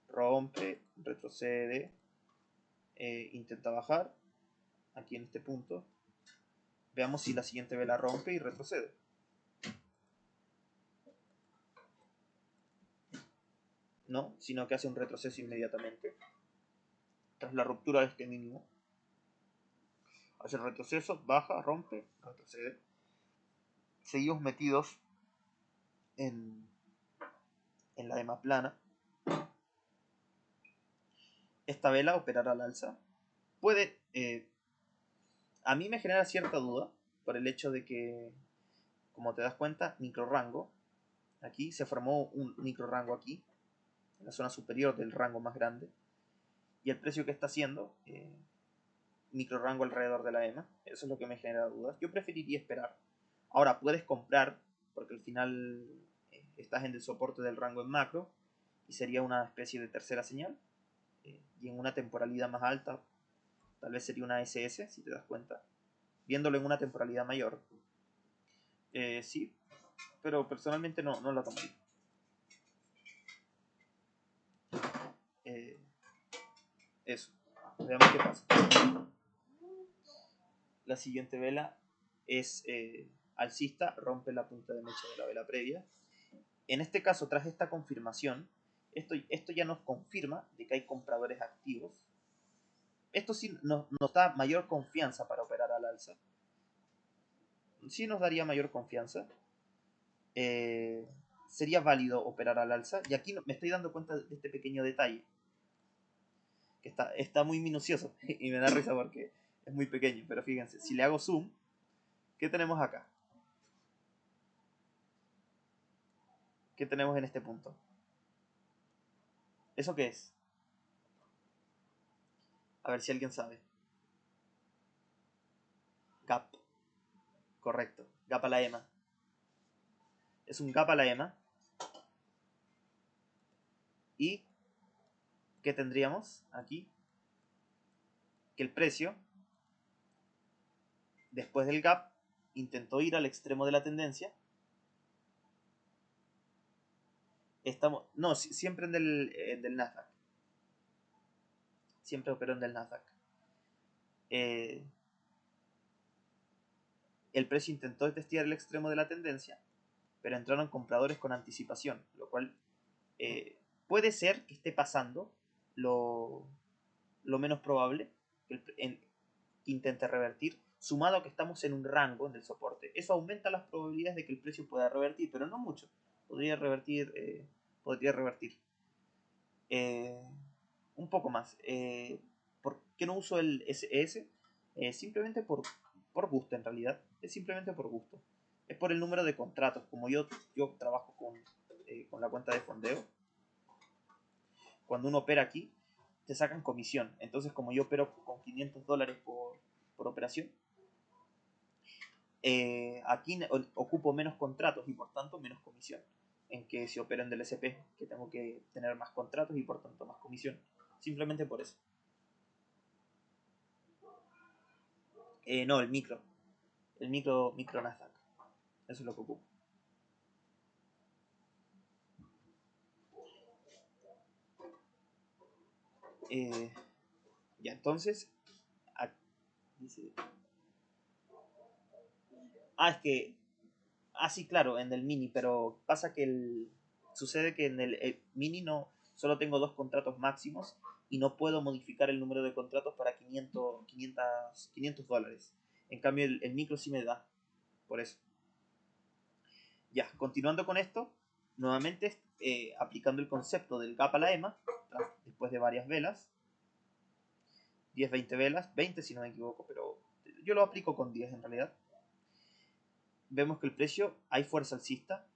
Rompe, retrocede, intenta bajar. Aquí en este punto. Veamos si la siguiente vela rompe y retrocede. No, sino que hace un retroceso inmediatamente. Tras la ruptura de este mínimo. Hace el retroceso, baja, rompe, retrocede. Seguimos metidos en la EMA plana. Esta vela operará al alza. Puede a mí me genera cierta duda por el hecho de que, como te das cuenta, microrango, aquí se formó un microrango aquí, en la zona superior del rango más grande, y el precio que está haciendo, microrango alrededor de la EMA, eso es lo que me genera dudas. Yo preferiría esperar. Ahora puedes comprar, porque al final estás en el soporte del rango en macro, y sería una especie de tercera señal, y en una temporalidad más alta, tal vez sería una SS, si te das cuenta, viéndolo en una temporalidad mayor. Sí, pero personalmente no la tomaría. Eso, veamos qué pasa. La siguiente vela es alcista, rompe la punta de mecha de la vela previa. En este caso, tras esta confirmación, esto ya nos confirma de que hay compradores activos. Esto sí nos da mayor confianza para operar al alza. Sí nos daría mayor confianza. Sería válido operar al alza. Y aquí me estoy dando cuenta de este pequeño detalle, que está muy minucioso y me da risa porque es muy pequeño. Pero fíjense, si le hago zoom, ¿qué tenemos acá? ¿Qué tenemos en este punto? ¿Eso qué es? A ver si alguien sabe. Gap. Correcto. Gap a la EMA. Es un gap a la EMA. ¿Y qué tendríamos aquí? Que el precio, después del gap, intentó ir al extremo de la tendencia. No, siempre en del Nasdaq. Siempre operó en del Nasdaq. El precio intentó testear el extremo de la tendencia, pero entraron compradores con anticipación, lo cual puede ser que esté pasando lo menos probable, que intente revertir, sumado a que estamos en un rango del soporte. Eso aumenta las probabilidades de que el precio pueda revertir, pero no mucho. Podría revertir. Un poco más. ¿Por qué no uso el SS? Simplemente por gusto, en realidad. Es simplemente por gusto. Es por el número de contratos. Como yo trabajo con la cuenta de fondeo, cuando uno opera aquí, te sacan comisión. Entonces, como yo opero con $500 por operación, aquí ocupo menos contratos y por tanto menos comisión. En que si opero en del SP, que tengo que tener más contratos y por tanto más comisión. Simplemente por eso. No, el micro. El micro Nasdaq. Eso es lo que ocupo. Ya, entonces. Dice. Es que. Sí, claro, en el mini, pero pasa que sucede que en el mini no. Solo tengo 2 contratos máximos y no puedo modificar el número de contratos para $500. En cambio, el micro sí me da. Por eso. Ya, continuando con esto, nuevamente aplicando el concepto del gap a la EMA, después de varias velas, 10, 20 velas, 20 si no me equivoco, pero yo lo aplico con 10 en realidad. Vemos que el precio, hay fuerza alcista,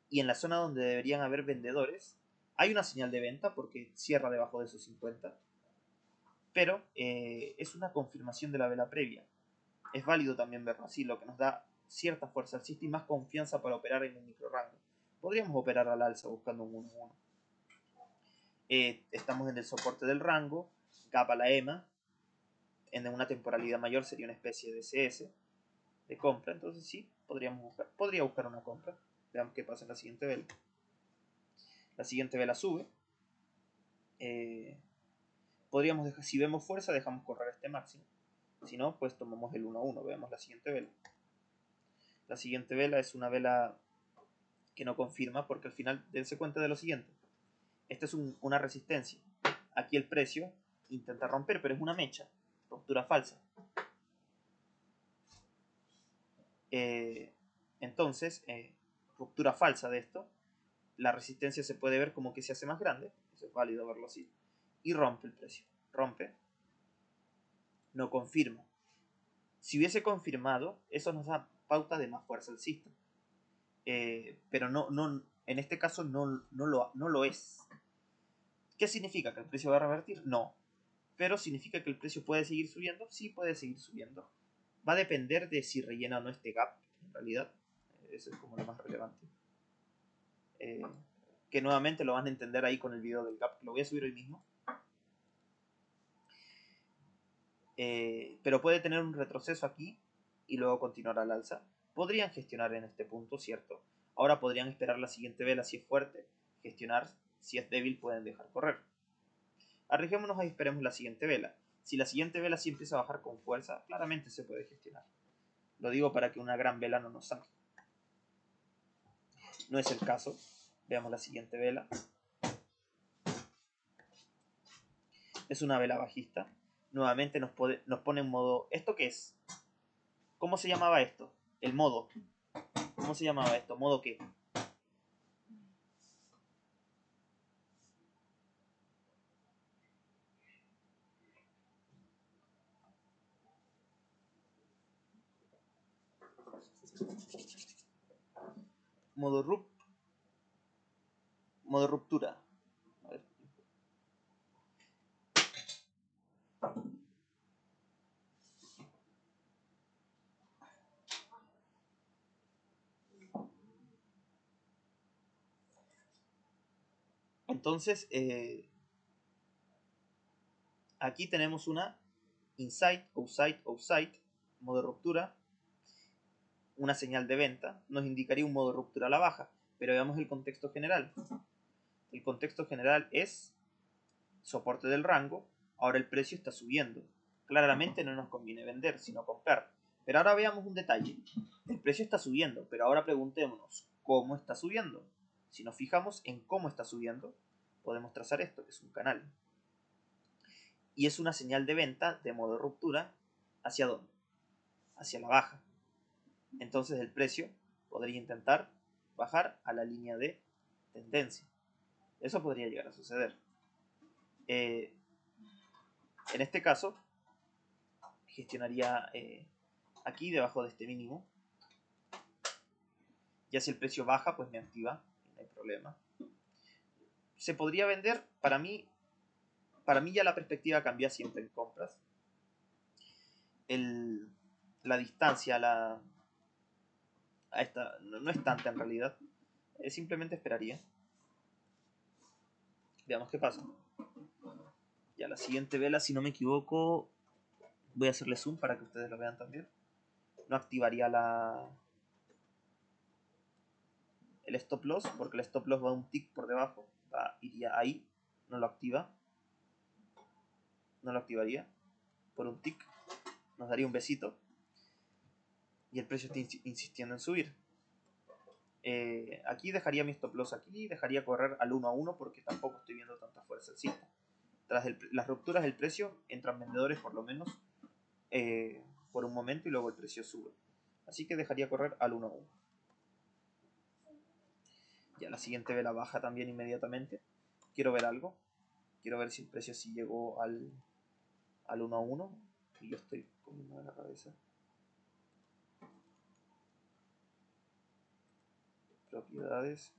y en la zona donde deberían haber vendedores, hay una señal de venta porque cierra debajo de esos 50, pero es una confirmación de la vela previa. Es válido también verlo así, lo que nos da cierta fuerza alcista y más confianza para operar en un micro rango. Podríamos operar al alza buscando un 1-1. Estamos en el soporte del rango, gap a la EMA, en una temporalidad mayor sería una especie de CS de compra, entonces sí, podría buscar una compra. Veamos qué pasa en la siguiente vela. La siguiente vela sube. Podríamos dejar, si vemos fuerza, dejamos correr este máximo. Si no, pues tomamos el 1-1. Veamos la siguiente vela. La siguiente vela es una vela que no confirma porque al final dense cuenta de lo siguiente. Esta es una resistencia. Aquí el precio intenta romper, pero es una mecha. Ruptura falsa. Entonces, ruptura falsa de esto. La resistencia se puede ver como que se hace más grande. Eso es válido verlo así. Y rompe el precio. Rompe. No confirma. Si hubiese confirmado, eso nos da pauta de más fuerza alcista. Pero en este caso no lo es. ¿Qué significa? ¿Que el precio va a revertir? No. Pero ¿significa que el precio puede seguir subiendo? Sí, puede seguir subiendo. Va a depender de si rellena o no este gap, en realidad. Eso es como lo más relevante. Que nuevamente lo van a entender ahí con el video del gap, que lo voy a subir hoy mismo. Pero puede tener un retroceso aquí y luego continuar al alza. Podrían gestionar en este punto, ¿cierto? Ahora podrían esperar la siguiente vela si es fuerte, gestionar. Si es débil pueden dejar correr. Arriesguémonos y esperemos la siguiente vela. Si la siguiente vela sí empieza a bajar con fuerza, claramente se puede gestionar. Lo digo para que una gran vela no nos saque. No es el caso. Veamos la siguiente vela. Es una vela bajista. Nuevamente nos pone en modo... ¿Esto qué es? ¿Cómo se llamaba esto? El modo. ¿Cómo se llamaba esto? ¿Modo qué? Modo ruptura. A ver. Entonces, aquí tenemos una inside, outside, outside, modo ruptura, una señal de venta, nos indicaría un modo ruptura a la baja, pero veamos el contexto general. El contexto general es soporte del rango, ahora el precio está subiendo. Claramente no nos conviene vender, sino comprar. Pero ahora veamos un detalle. El precio está subiendo, pero ahora preguntémonos, ¿cómo está subiendo? Si nos fijamos en cómo está subiendo, podemos trazar esto, que es un canal. Y es una señal de venta de modo ruptura, ¿hacia dónde? Hacia la baja. Entonces el precio podría intentar bajar a la línea de tendencia. Eso podría llegar a suceder. En este caso, gestionaría aquí debajo de este mínimo. Ya si el precio baja, pues me activa, no hay problema. Se podría vender, para mí ya la perspectiva cambia siempre en compras. La distancia a esta no es tanta en realidad. Simplemente esperaría. Veamos qué pasa. Ya la siguiente vela, si no me equivoco, voy a hacerle zoom para que ustedes lo vean también. No activaría el stop loss, porque el stop loss va un tick por debajo. Iría ahí, no lo activa. No lo activaría por un tick. Nos daría un besito. Y el precio está insistiendo en subir. Aquí dejaría mi stop loss aquí, dejaría correr al 1 a 1 porque tampoco estoy viendo tanta fuerza alcista. Tras las rupturas del precio entran vendedores por lo menos por un momento y luego el precio sube. Así que dejaría correr al 1 a 1. Ya la siguiente vela baja también inmediatamente. Quiero ver algo. Quiero ver si el precio sí llegó al 1 a 1. Y yo estoy comiendo la cabeza. Propiedades.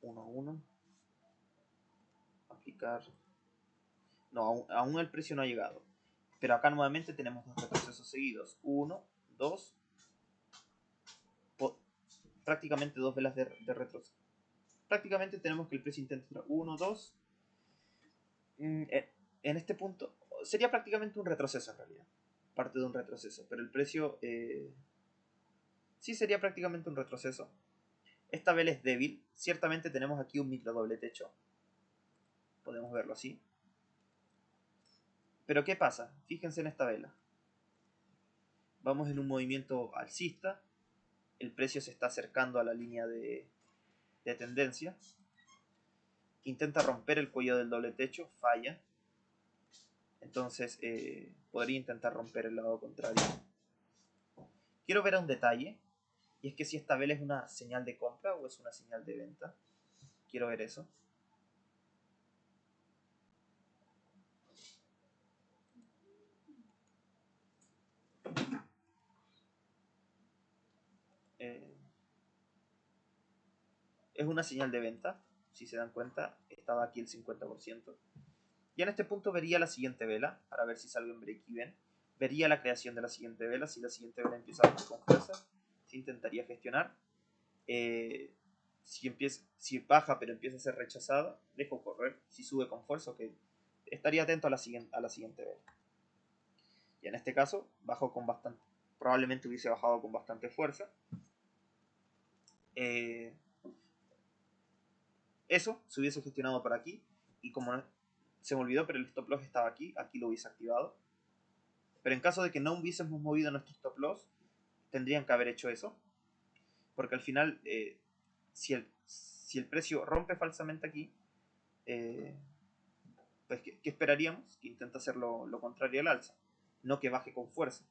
Uno a uno. Aplicar. No, aún el precio no ha llegado. Pero acá nuevamente tenemos dos retrocesos seguidos. 1, 2. Prácticamente dos velas de retroceso. Prácticamente tenemos que el precio intenta 1, 2. En este punto sería prácticamente un retroceso en realidad. Parte de un retroceso. Pero el precio sí sería prácticamente un retroceso. Esta vela es débil. Ciertamente tenemos aquí un micro doble techo. Podemos verlo así. Pero ¿qué pasa? Fíjense en esta vela. Vamos en un movimiento alcista. El precio se está acercando a la línea de tendencia. Intenta romper el cuello del doble techo. Falla. Entonces podría intentar romper el lado contrario. Quiero ver un detalle. Y es que si esta vela es una señal de compra o es una señal de venta. Quiero ver eso. es una señal de venta. Si se dan cuenta, estaba aquí el 50%. Y en este punto vería la siguiente vela, para ver si salgo en break-even. Vería la creación de la siguiente vela. Si la siguiente vela empieza a bajar con fuerza, se intentaría gestionar. Si baja pero empieza a ser rechazada, dejo correr. Si sube con fuerza, ok, estaría atento a la siguiente vela. Y en este caso, bajo con bastante, probablemente hubiese bajado con bastante fuerza. Eso se hubiese gestionado por aquí. Y como se me olvidó, pero el stop loss estaba aquí, aquí lo hubiese activado. Pero en caso de que no hubiésemos movido nuestro stop loss, tendrían que haber hecho eso. Porque al final, si el precio rompe falsamente aquí, pues ¿qué esperaríamos? Que intenta hacer lo contrario al alza, no que baje con fuerza.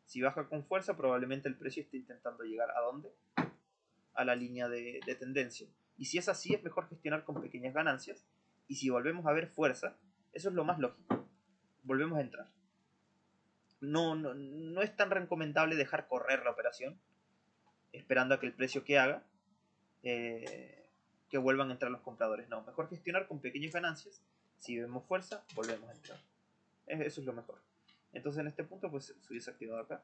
Si baja con fuerza, probablemente el precio esté intentando llegar ¿a dónde? A la línea de tendencia. Y si es así, es mejor gestionar con pequeñas ganancias. Y si volvemos a ver fuerza, eso es lo más lógico. Volvemos a entrar. No es tan recomendable dejar correr la operación, esperando a que el precio que haga, que vuelvan a entrar los compradores. No, mejor gestionar con pequeñas ganancias. Si vemos fuerza, volvemos a entrar. Eso es lo mejor. Entonces en este punto pues se hubiese activado acá.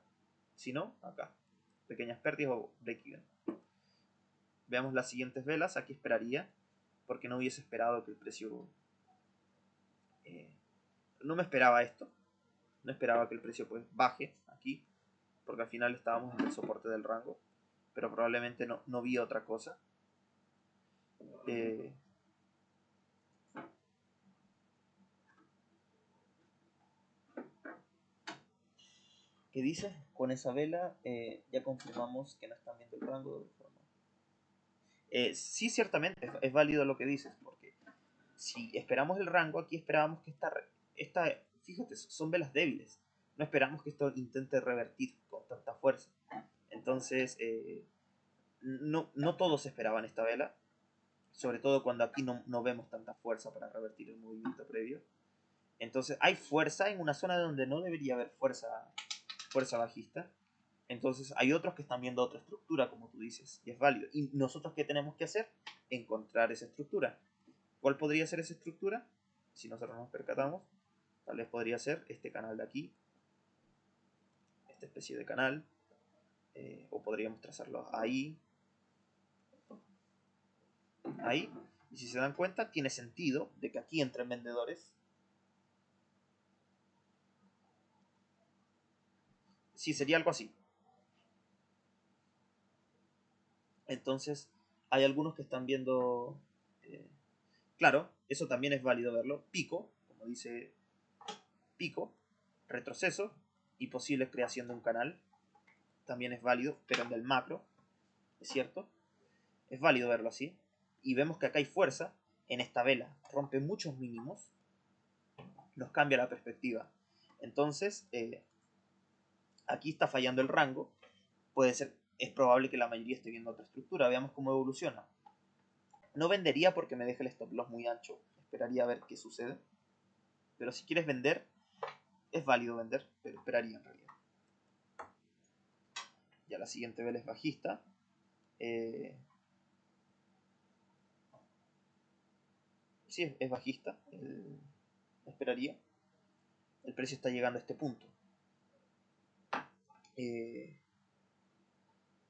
Si no, acá. Pequeñas pérdidas o break-even. Veamos las siguientes velas. Aquí esperaría, porque no hubiese esperado que el precio... no me esperaba esto. No esperaba que el precio pues baje aquí, porque al final estábamos en el soporte del rango. Pero probablemente no vi otra cosa. ¿Qué dice? Con esa vela ya confirmamos que no están viendo el rango de forma. Sí, ciertamente es válido lo que dices, porque si esperamos el rango, aquí esperábamos que fíjate, son velas débiles. No esperamos que esto intente revertir con tanta fuerza. Entonces, no todos esperaban esta vela, sobre todo cuando aquí no vemos tanta fuerza para revertir el movimiento previo. Entonces, hay fuerza en una zona donde no debería haber fuerza bajista. Entonces hay otros que están viendo otra estructura, como tú dices, y es válido. ¿Y nosotros qué tenemos que hacer? Encontrar esa estructura. ¿Cuál podría ser esa estructura? Si nosotros nos percatamos, tal vez podría ser este canal de aquí, esta especie de canal, o podríamos trazarlo ahí, ahí. Y si se dan cuenta, tiene sentido de que aquí entren vendedores. Sí, sería algo así. Entonces, hay algunos que están viendo... claro, eso también es válido verlo. Pico, como dice pico, retroceso y posible creación de un canal. También es válido, pero en el macro, ¿es cierto? Es válido verlo así. Y vemos que acá hay fuerza en esta vela. Rompe muchos mínimos. Nos cambia la perspectiva. Entonces, aquí está fallando el rango. Es probable que la mayoría esté viendo otra estructura. Veamos cómo evoluciona. No vendería porque me deja el stop loss muy ancho. Esperaría a ver qué sucede. Pero si quieres vender, es válido vender, pero esperaría en realidad. Ya la siguiente vela es bajista. Sí, es bajista. Esperaría. El precio está llegando a este punto.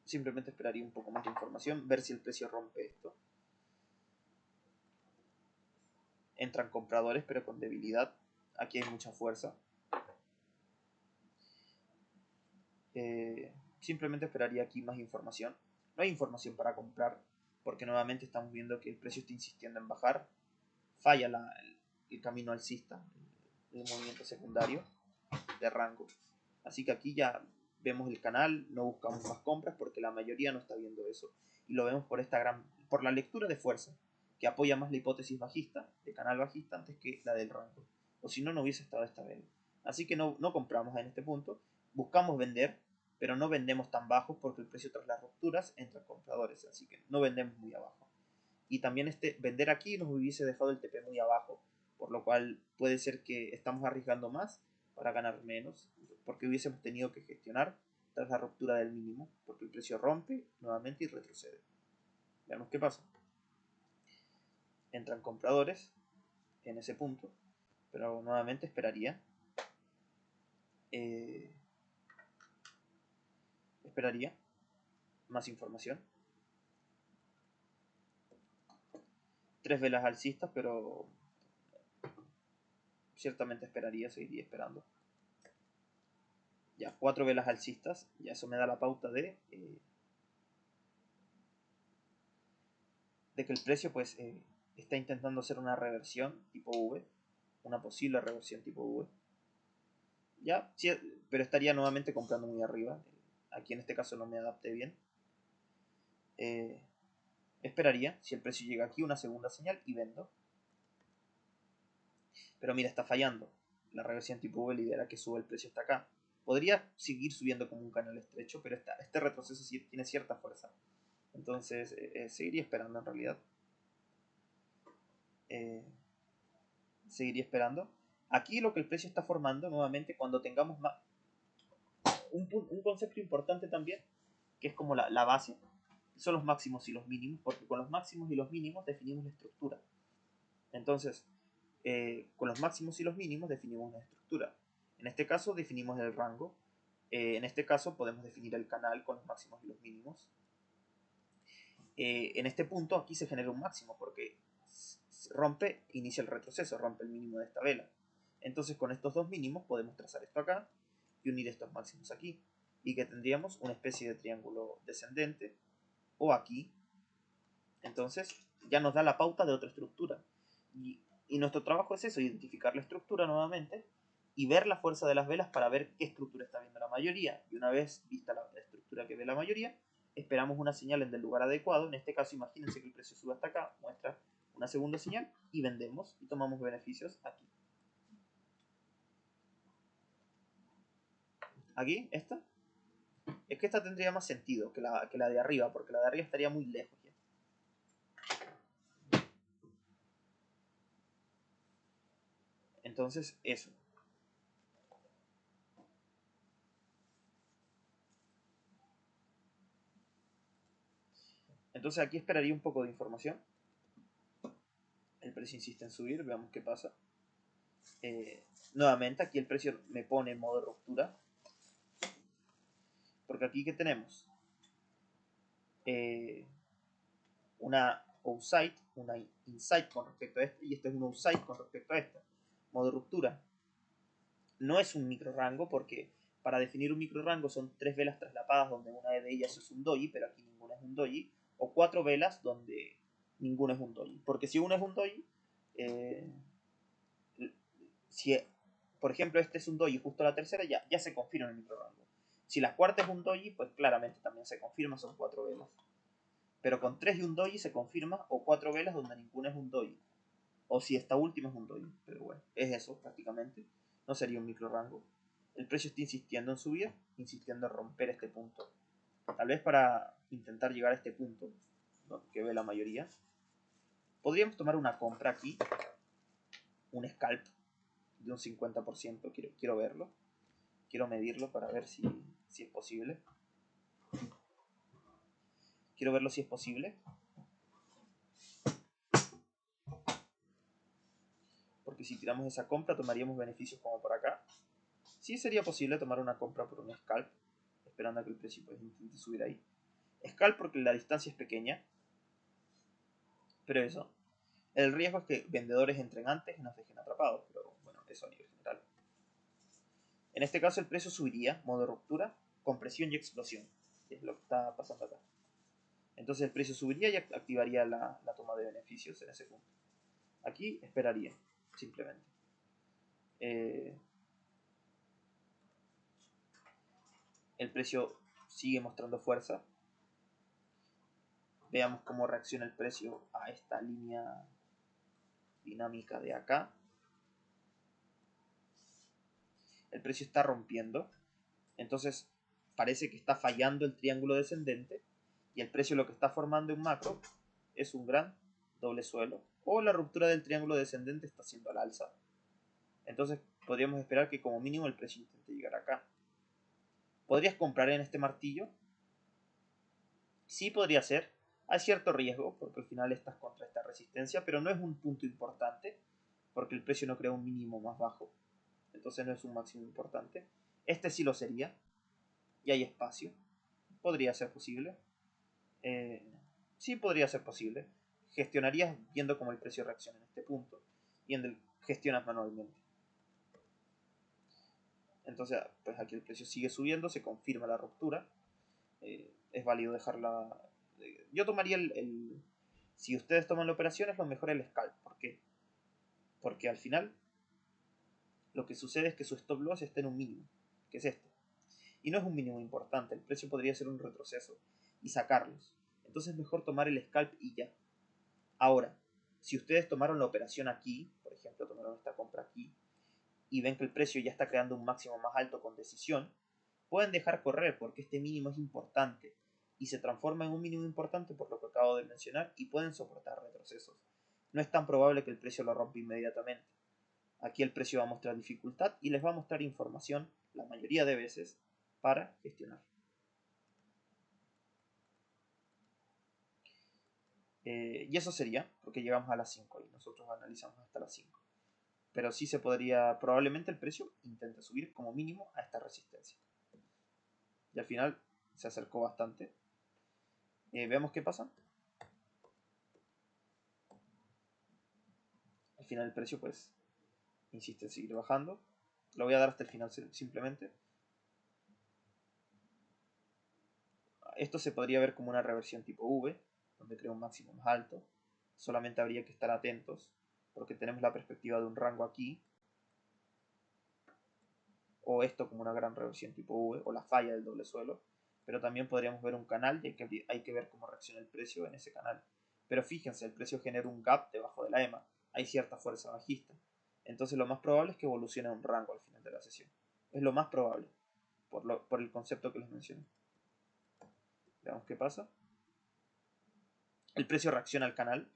Simplemente esperaría un poco más de información, ver si el precio rompe esto. Entran compradores, pero con debilidad. Aquí hay mucha fuerza. Simplemente esperaría aquí más información. No hay información para comprar, porque nuevamente estamos viendo que el precio está insistiendo en bajar. Falla el camino alcista, el movimiento secundario de rango. Así que aquí ya vemos el canal, no buscamos más compras porque la mayoría no está viendo eso. Y lo vemos por la lectura de fuerza, que apoya más la hipótesis bajista, de canal bajista, antes que la del rango. O si no, no hubiese estado esta vela. Así que no compramos en este punto. Buscamos vender, pero no vendemos tan bajos porque el precio tras las rupturas entra compradores. Así que no vendemos muy abajo. Y también vender aquí nos hubiese dejado el TP muy abajo, por lo cual puede ser que estamos arriesgando más para ganar menos, porque hubiésemos tenido que gestionar tras la ruptura del mínimo, porque el precio rompe nuevamente y retrocede. Veamos qué pasa. Entran compradores en ese punto, pero nuevamente esperaría. Esperaría más información. 3 velas alcistas, pero ciertamente esperaría, seguiría esperando. Ya, 4 velas alcistas, ya eso me da la pauta de que el precio pues está intentando hacer una reversión tipo V, una posible reversión tipo V. Ya, sí, pero estaría nuevamente comprando muy arriba. Aquí en este caso no me adapté bien. Esperaría, si el precio llega aquí, una segunda señal y vendo. Pero mira, está fallando. La reversión tipo V lidera que sube el precio hasta acá. Podría seguir subiendo como un canal estrecho, pero este retroceso sí tiene cierta fuerza. Entonces, seguiría esperando en realidad. Seguiría esperando. Aquí lo que el precio está formando, nuevamente, cuando tengamos más... Un concepto importante también, que es como la base, son los máximos y los mínimos, porque con los máximos y los mínimos definimos la estructura. Entonces, con los máximos y los mínimos definimos una estructura. En este caso definimos el rango. En este caso podemos definir el canal con los máximos y los mínimos. En este punto aquí se genera un máximo porque rompe, inicia el retroceso, rompe el mínimo de esta vela. Entonces con estos dos mínimos podemos trazar esto acá y unir estos máximos aquí. Y que tendríamos una especie de triángulo descendente o aquí. Entonces ya nos da la pauta de otra estructura. Y nuestro trabajo es eso, identificar la estructura nuevamente y ver la fuerza de las velas para ver qué estructura está viendo la mayoría. Y una vez vista la estructura que ve la mayoría, esperamos una señal en el lugar adecuado. En este caso, imagínense que el precio sube hasta acá, muestra una segunda señal y vendemos y tomamos beneficios aquí. Aquí, esta. Es que esta tendría más sentido que la de arriba, porque la de arriba estaría muy lejos ya. Entonces, eso. Entonces aquí esperaría un poco de información. El precio insiste en subir, veamos qué pasa. Nuevamente aquí el precio me pone en modo ruptura. Porque aquí ¿qué tenemos? Una outside, una inside con respecto a este, y este es un outside con respecto a esta. Modo ruptura. No es un micro rango porque para definir un micro rango son 3 velas traslapadas donde una de ellas es un doji, pero aquí ninguna es un doji, o 4 velas donde ninguna es un doji. Porque si una es un doji, si por ejemplo este es un doji justo la tercera, ya se confirma en el micro rango. Si la cuarta es un doji, pues claramente también se confirma, son 4 velas. Pero con 3 y un doji se confirma, o 4 velas donde ninguna es un doji. O si esta última es un doji. Pero bueno, es eso prácticamente. No sería un micro rango. El precio está insistiendo en subir, insistiendo en romper este punto. Tal vez para intentar llegar a este punto, ¿no?, que ve la mayoría. Podríamos tomar una compra aquí. Un scalp de un 50%. Quiero verlo. Quiero medirlo para ver si es posible. Quiero verlo si es posible. Porque si tiramos esa compra tomaríamos beneficios como por acá. Sí sería posible tomar una compra por un scalp, esperando a que el precio pues intente subir ahí. Scalp porque la distancia es pequeña. Pero eso. El riesgo es que vendedores entren antes y nos dejen atrapados. Pero bueno, eso a nivel general. En este caso el precio subiría, modo ruptura, compresión y explosión. Que es lo que está pasando acá. Entonces el precio subiría y activaría la toma de beneficios en ese punto. Aquí esperaría, simplemente. El precio sigue mostrando fuerza. Veamos cómo reacciona el precio a esta línea dinámica de acá. El precio está rompiendo. Entonces parece que está fallando el triángulo descendente. Y el precio lo que está formando en macro es un gran doble suelo. O la ruptura del triángulo descendente está haciendo al alza. Entonces podríamos esperar que como mínimo el precio intente llegar acá. ¿Podrías comprar en este martillo? Sí, podría ser. Hay cierto riesgo, porque al final estás contra esta resistencia, pero no es un punto importante, porque el precio no crea un mínimo más bajo. Entonces no es un máximo importante. Este sí lo sería. Y hay espacio. Podría ser posible. Sí podría ser posible. Gestionarías viendo cómo el precio reacciona en este punto. Y en el gestionas manualmente. Entonces, pues aquí el precio sigue subiendo, se confirma la ruptura. Es válido dejarla. Yo tomaría si ustedes toman la operación, es lo mejor el scalp. ¿Por qué? Porque al final lo que sucede es que su stop loss está en un mínimo, que es este. Y no es un mínimo importante, el precio podría ser un retroceso y sacarlos. Entonces es mejor tomar el scalp y ya. Ahora, si ustedes tomaron la operación aquí, por ejemplo, tomaron esta compra aquí, y ven que el precio ya está creando un máximo más alto con decisión, pueden dejar correr porque este mínimo es importante y se transforma en un mínimo importante por lo que acabo de mencionar y pueden soportar retrocesos. No es tan probable que el precio lo rompa inmediatamente. Aquí el precio va a mostrar dificultad y les va a mostrar información, la mayoría de veces, para gestionar. Y eso sería, porque llegamos a las 5 y nosotros analizamos hasta las 5. Pero sí se podría, probablemente el precio intente subir como mínimo a esta resistencia. Y al final se acercó bastante. Veamos qué pasa. Al final el precio pues insiste en seguir bajando. Lo voy a dar hasta el final simplemente. Esto se podría ver como una reversión tipo V, donde crea un máximo más alto. Solamente habría que estar atentos, porque tenemos la perspectiva de un rango aquí, o esto como una gran reversión tipo V, o la falla del doble suelo. Pero también podríamos ver un canal y hay que ver cómo reacciona el precio en ese canal. Pero fíjense, el precio genera un gap debajo de la EMA. Hay cierta fuerza bajista. Entonces lo más probable es que evolucione a un rango al final de la sesión. Es lo más probable, por el concepto que les mencioné. Veamos qué pasa. El precio reacciona al canal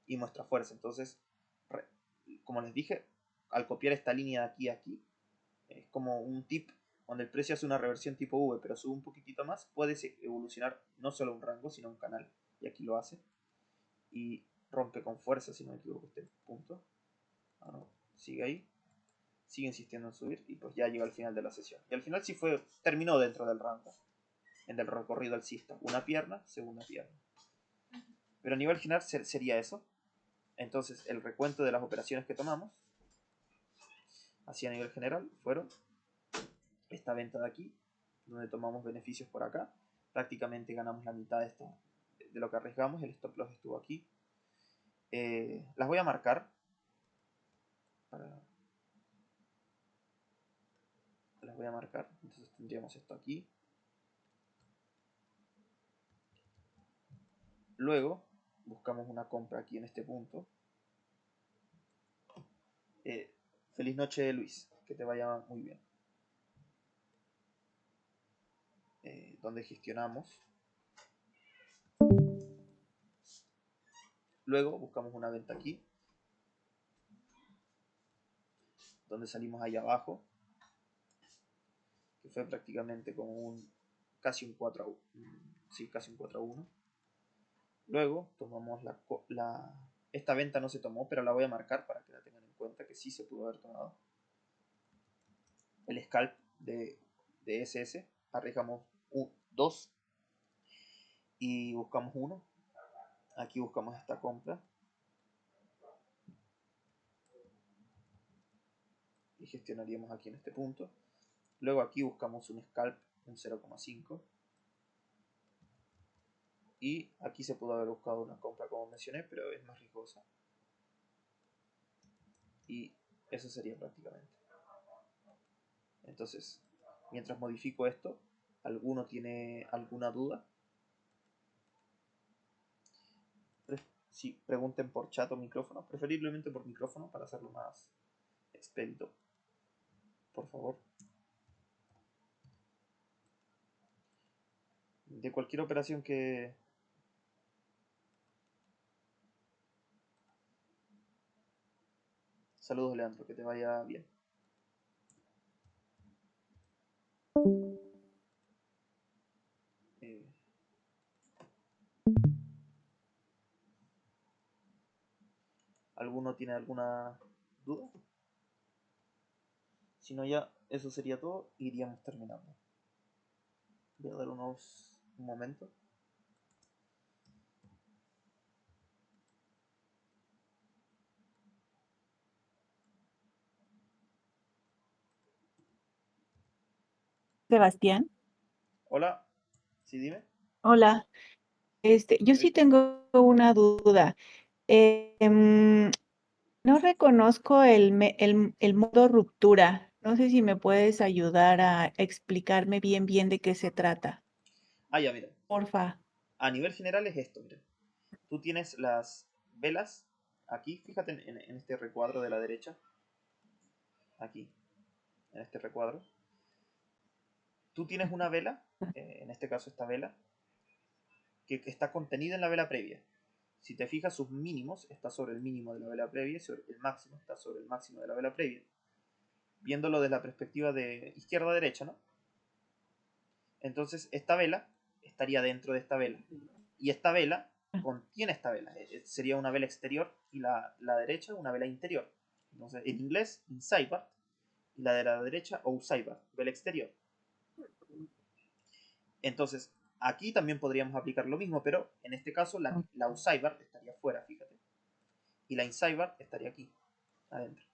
y muestra fuerza. Entonces, como les dije, al copiar esta línea de aquí a aquí, es como un tip donde el precio hace una reversión tipo V, pero sube un poquitito más, puede evolucionar no solo un rango, sino un canal. Y aquí lo hace. Y rompe con fuerza, si no me equivoco, este punto. Ah, no, sigue ahí. Sigue insistiendo en subir y pues ya llega al final de la sesión. Y al final sí terminó dentro del rango, en el recorrido alcista. Una pierna, segunda pierna. Pero a nivel general sería eso. Entonces el recuento de las operaciones que tomamos, así a nivel general, fueron esta venta de aquí, donde tomamos beneficios por acá. Prácticamente ganamos la mitad de lo que arriesgamos. El stop loss estuvo aquí. Las voy a marcar. Las voy a marcar. Entonces tendríamos esto aquí. Luego buscamos una compra aquí en este punto. Feliz noche, Luis. Que te vaya muy bien. Donde gestionamos. Luego buscamos una venta aquí. Donde salimos ahí abajo. Que fue prácticamente como casi un 4 a 1. Sí, casi un 4 a 1. Luego tomamos esta venta no se tomó, pero la voy a marcar para que la tengan en cuenta, que sí se pudo haber tomado. El scalp de SS. Arriesgamos 2 y buscamos 1. Aquí buscamos esta compra. Y gestionaríamos aquí en este punto. Luego aquí buscamos un scalp, un 0,5. Y aquí se pudo haber buscado una compra como mencioné, pero es más riesgosa. Y eso sería prácticamente. Entonces, mientras modifico esto, ¿alguno tiene alguna duda? Sí, pregunten por chat o micrófono, preferiblemente por micrófono para hacerlo más expedito. Por favor. De cualquier operación que... Saludos, Leandro, que te vaya bien. ¿Alguno tiene alguna duda? Si no, ya eso sería todo y iríamos terminando. Voy a dar un momento. Sebastián, Hola, sí, dime. hola. Yo sí tengo una duda. No reconozco el modo ruptura. No sé si me puedes ayudar a explicarme bien de qué se trata. Ah, ya, mira. Porfa. A nivel general es esto, mira. Tú tienes las velas aquí, fíjate en este recuadro de la derecha. Aquí, en este recuadro. Tú tienes una vela, en este caso esta vela, que está contenida en la vela previa. Si te fijas, sus mínimos está sobre el mínimo de la vela previa y el máximo está sobre el máximo de la vela previa. Viéndolo desde la perspectiva de izquierda a derecha, ¿no? Entonces esta vela estaría dentro de esta vela. Y esta vela contiene esta vela. Sería una vela exterior y la derecha una vela interior. Entonces en inglés, inside part, y la de la derecha, outside part, vela exterior. Entonces aquí también podríamos aplicar lo mismo, pero en este caso la outside part estaría afuera, fíjate. Y la inside part estaría aquí, adentro.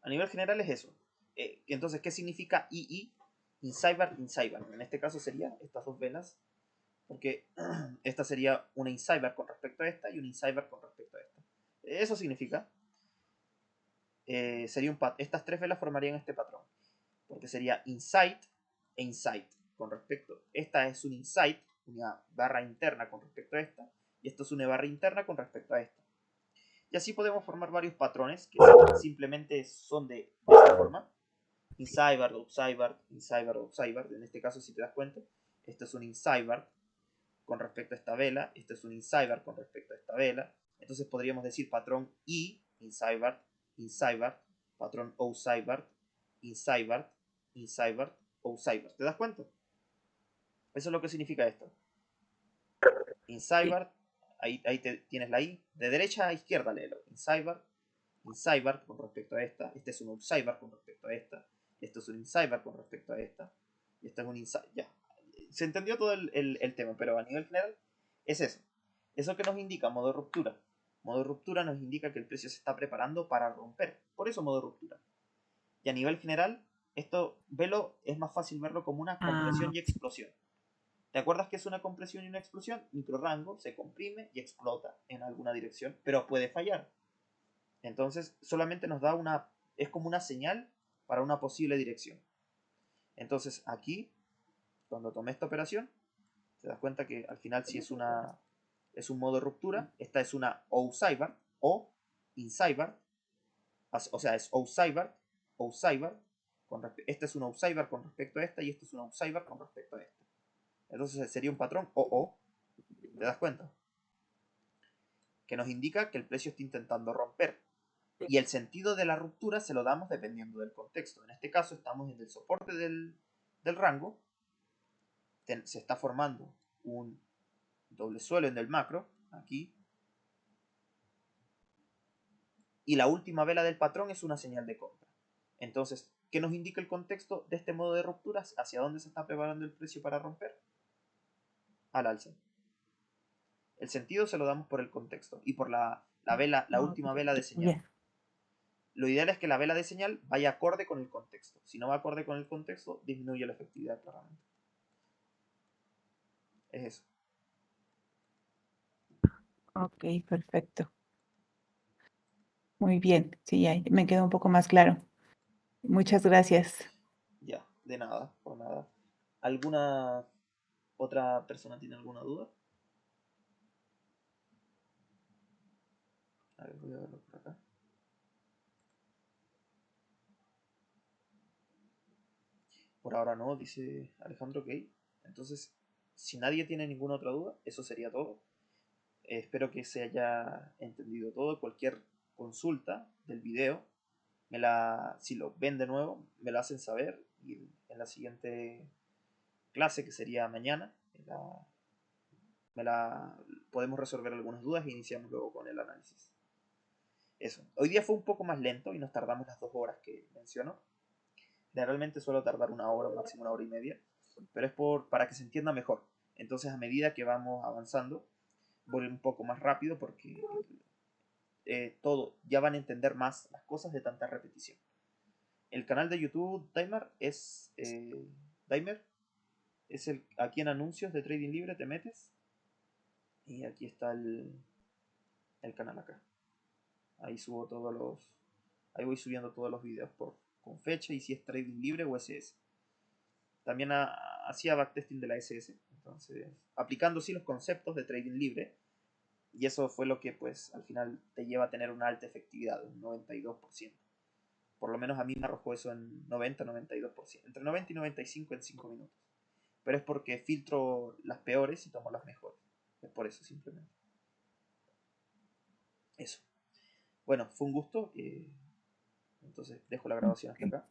A nivel general es eso. Entonces, ¿qué significa II? Inside part, inside part. En este caso sería estas dos velas, porque esta sería una inside bar con respecto a esta y una inside bar con respecto a esta. Eso significa, sería estas tres velas formarían este patrón, porque sería inside e inside con respecto. Esta es un inside, una barra interna con respecto a esta, y esto es una barra interna con respecto a esta. Y así podemos formar varios patrones que simplemente son de esta forma. Inside bar, outside bar, inside bar, outside bar. En este caso, si te das cuenta, esto es un inside bar con respecto a esta vela, esto es un inside bar con respecto a esta vela. Entonces podríamos decir patrón I, inside bar, patrón outside bar, inside bar, outside bar. ¿Te das cuenta? Eso es lo que significa esto. Inside bar, ahí tienes la I. De derecha a izquierda léelo. Inside bar con respecto a esta. Este es un outside bar con respecto a esta. Esto es un inside bar con respecto a esta. Y esto es un inside. Ya. Se entendió todo el tema, pero a nivel general es eso. Eso que nos indica modo ruptura. Modo ruptura nos indica que el precio se está preparando para romper. Por eso modo ruptura. Y a nivel general, esto es más fácil verlo como una compresión y explosión. ¿Te acuerdas que es una compresión y una explosión? Microrango se comprime y explota en alguna dirección, pero puede fallar. Entonces solamente nos da es como una señal para una posible dirección. Entonces aquí, cuando tomé esta operación, te das cuenta que al final sí es un modo de ruptura. Esta es una outside bar o inside bar. O sea, es outside bar. Esta es una outside bar con respecto a esta y esta es una outside bar con respecto a esta. Entonces sería un patrón OO. ¿Te das cuenta? Que nos indica que el precio está intentando romper. Y el sentido de la ruptura se lo damos dependiendo del contexto. En este caso estamos en el soporte del rango. Se está formando un doble suelo en el macro, aquí. Y la última vela del patrón es una señal de compra. Entonces, ¿qué nos indica el contexto de este modo de rupturas? ¿Hacia dónde se está preparando el precio para romper? Al alza. El sentido se lo damos por el contexto y por la última vela de señal. Bien. Lo ideal es que la vela de señal vaya acorde con el contexto. Si no va acorde con el contexto, disminuye la efectividad claramente. Es eso. Ok, perfecto. Muy bien. Sí, ya me quedó un poco más claro. Muchas gracias. Ya, de nada, por nada. ¿Alguna otra persona tiene alguna duda? A ver, voy a verlo por acá. Por ahora no, dice Alejandro, ok. Entonces, si nadie tiene ninguna otra duda, eso sería todo. Espero que se haya entendido todo. Cualquier consulta del video, si lo ven de nuevo, me lo hacen saber. Y en la siguiente clase, que sería mañana, podemos resolver algunas dudas e iniciamos luego con el análisis. Eso. Hoy día fue un poco más lento y nos tardamos las 2 horas que menciono. Generalmente suelo tardar 1 hora, máximo 1 hora y media, pero es para que se entienda mejor. Entonces, a medida que vamos avanzando, voy un poco más rápido porque todo, ya van a entender más las cosas de tanta repetición. El canal de YouTube Daimar es Daimar, es aquí en anuncios de Trading Libre te metes y aquí está el canal acá. Ahí subo ahí voy subiendo todos los videos con fecha y si es Trading Libre o SS. También hacía backtesting de la SS, entonces aplicando sí los conceptos de Trading Libre, y eso fue lo que pues al final te lleva a tener una alta efectividad, un 92%. Por lo menos a mí me arrojó eso en 90-92%, entre 90 y 95 en 5 minutos. Pero es porque filtro las peores y tomo las mejores. Es por eso simplemente. Eso. Bueno, fue un gusto. Entonces dejo la grabación hasta acá.